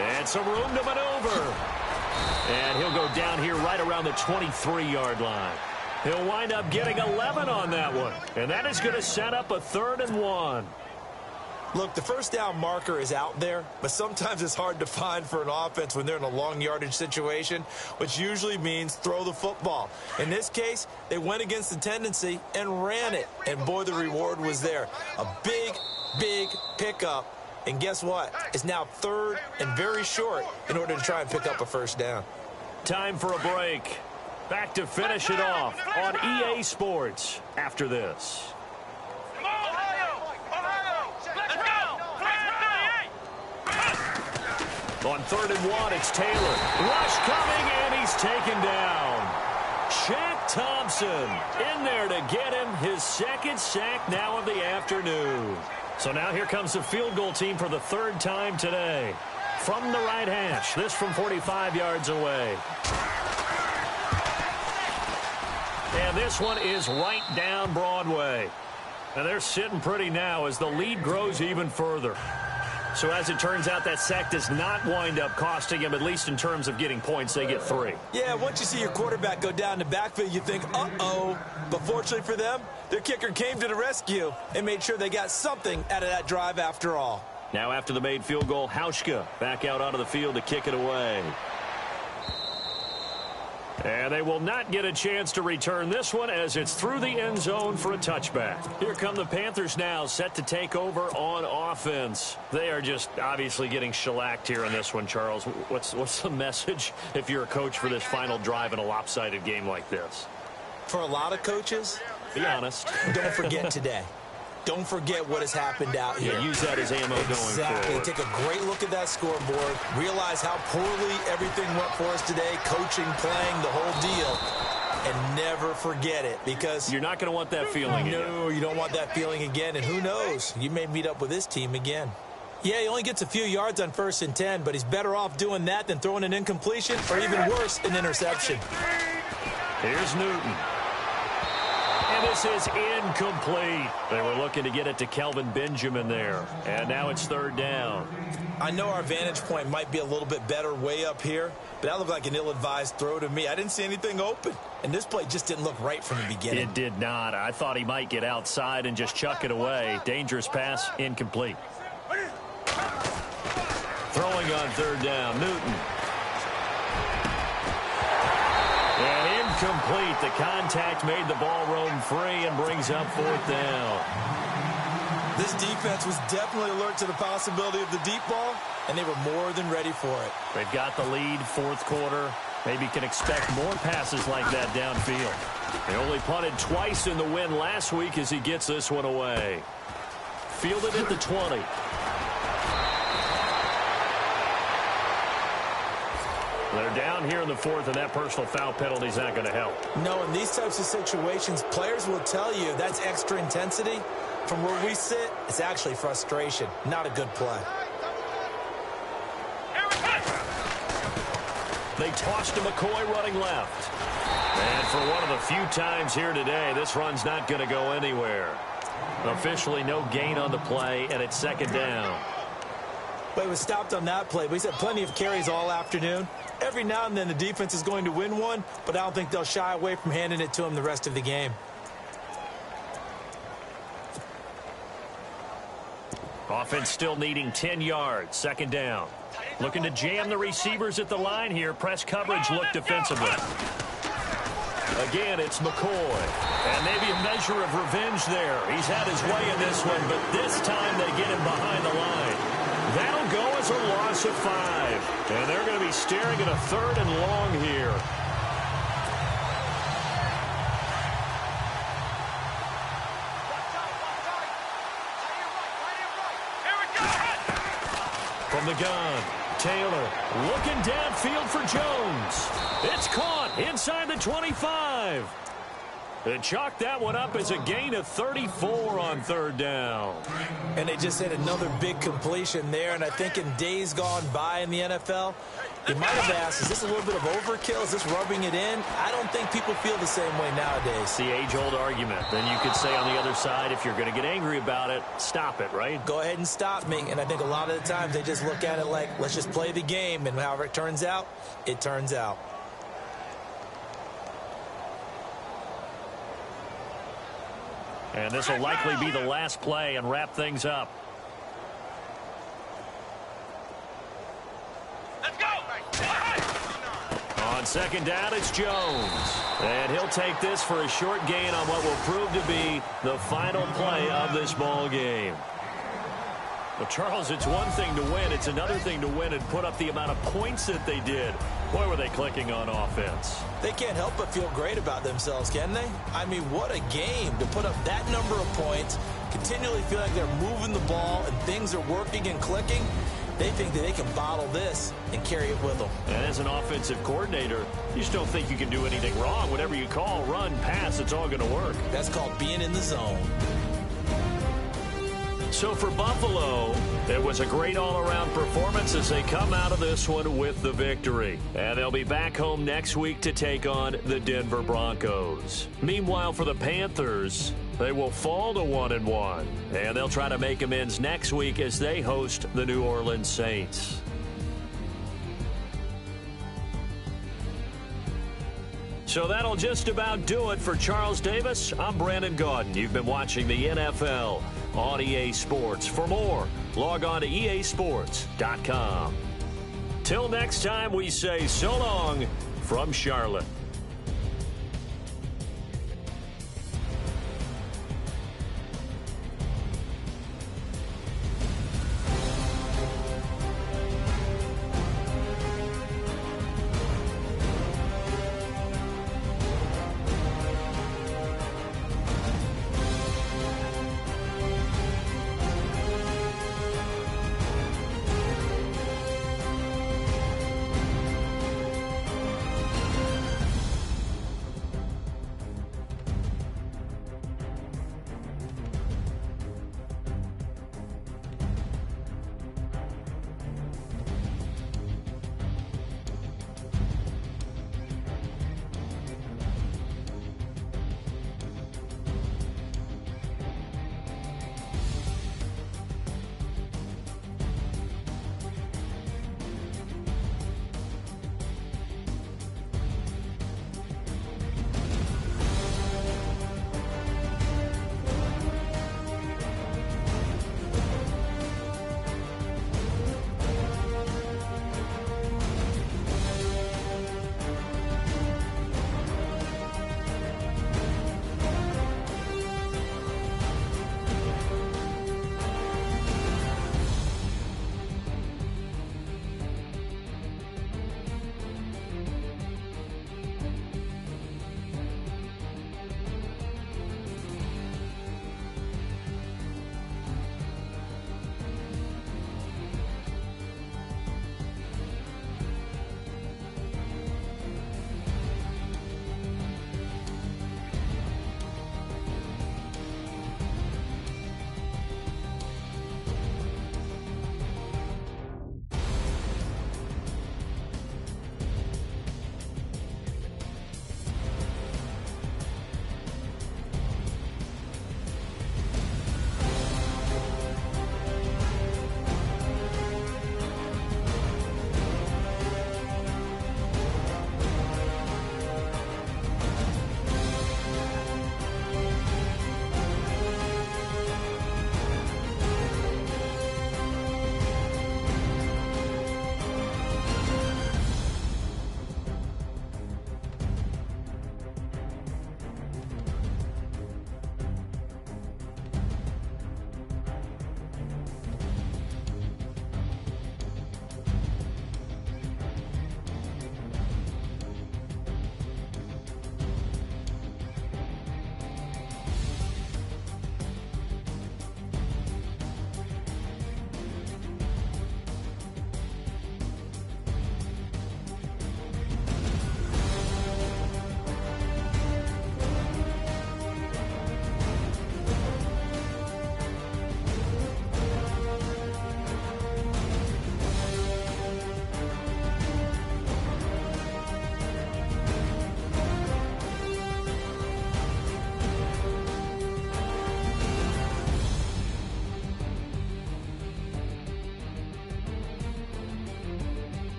And some room to maneuver. And he'll go down here right around the 23-yard line. He'll wind up getting 11 on that one. And that is going to set up a 3rd and 1. Look, the first down marker is out there, but sometimes it's hard to find for an offense when they're in a long yardage situation, which usually means throw the football. In this case, they went against the tendency and ran it. And, boy, the reward was there. A big, big pickup. And guess what? It's now 3rd and very short in order to try and pick up a first down. Time for a break. Back to finish it off on EA Sports after this. Come on, Ohio. Let's go. 38. On 3rd and 1, it's Taylor. Rush coming, and he's taken down. Shaq Thompson in there to get him his 2nd sack now of the afternoon. So now here comes the field goal team for the 3rd time today. From the right hash, this from 45 yards away. And this one is right down Broadway. And they're sitting pretty now as the lead grows even further. So as it turns out, that sack does not wind up costing him, at least in terms of getting points. They get 3. Yeah, once you see your quarterback go down the backfield, you think, uh-oh. But fortunately for them, their kicker came to the rescue and made sure they got something out of that drive after all. Now after the made field goal, Hauschka back out onto the field to kick it away. And they will not get a chance to return this one as it's through the end zone for a touchback. Here come the Panthers now, set to take over on offense. They are just obviously getting shellacked here in this one, Charles. What's the message if you're a coach for this final drive in a lopsided game like this? For a lot of coaches, be honest. Don't forget today. Don't forget what has happened out here. Yeah, use that as ammo going forward. Take a great look at that scoreboard. Realize how poorly everything went for us today. Coaching, playing, the whole deal. And never forget it, because you're not going to want that feeling again. No, you don't want that feeling again. And who knows? You may meet up with this team again. Yeah, he only gets a few yards on 1st and 10, but he's better off doing that than throwing an incompletion or even worse, an interception. Here's Newton. And this is incomplete. They were looking to get it to Kelvin Benjamin there. And now it's 3rd down. I know our vantage point might be a little bit better way up here, but that looked like an ill-advised throw to me. I didn't see anything open. And this play just didn't look right from the beginning. It did not. I thought he might get outside and just chuck it away. Dangerous pass, incomplete. Throwing on 3rd down, Newton. And incomplete. The contact made the ball roam free and brings up 4th down. This defense was definitely alert to the possibility of the deep ball, and they were more than ready for it. They've got the lead, 4th quarter. Maybe can expect more passes like that downfield. They only punted twice in the win last week as he gets this one away. Fielded at the 20. They're down here in the 4th, and that personal foul penalty is not going to help. No, in these types of situations, players will tell you that's extra intensity. From where we sit, it's actually frustration. Not a good play. They tossed to McCoy running left. And for one of the few times here today, this run's not going to go anywhere. Officially no gain on the play, and it's 2nd down. But it was stopped on that play. We've had plenty of carries all afternoon. Every now and then the defense is going to win one, but I don't think they'll shy away from handing it to them the rest of the game. Offense still needing 10 yards. 2nd down. Looking to jam the receivers at the line here. Press coverage look defensively. Again, it's McCoy. And maybe a measure of revenge there. He's had his way in this one, but this time they get him behind the line. That'll go as a loss of 5. And they're going to be staring at a 3rd and long here. From the gun, Taylor looking downfield for Jones. It's caught inside the 25. And chalk that one up as a gain of 34 on third down. And they just had another big completion there, and I think in days gone by in the NFL, you might have asked, is this a little bit of overkill? Is this rubbing it in? I don't think people feel the same way nowadays. The age-old argument. Then you could say on the other side, if you're going to get angry about it, stop it, right? Go ahead and stop me. And I think a lot of the times they just look at it like, let's just play the game, and however it turns out, it turns out. And this will likely be the last play and wrap things up. Let's go. On second down, it's Jones. And he'll take this for a short gain on what will prove to be the final play of this ball game. Well, Charles, it's one thing to win. It's another thing to win and put up the amount of points that they did. Boy, were they clicking on offense. They can't help but feel great about themselves, can they? I mean, what a game to put up that number of points, continually feel like they're moving the ball and things are working and clicking. They think that they can bottle this and carry it with them. And as an offensive coordinator, you just don't think you can do anything wrong. Whatever you call, run, pass, it's all going to work. That's called being in the zone. So for Buffalo, it was a great all-around performance as they come out of this one with the victory. And they'll be back home next week to take on the Denver Broncos. Meanwhile, for the Panthers, they will fall to 1-1. And they'll try to make amends next week as they host the New Orleans Saints. So that'll just about do it for Charles Davis. I'm Brandon Gaudin. You've been watching the NFL on EA Sports. For more, log on to easports.com. Till next time, we say so long from Charlotte.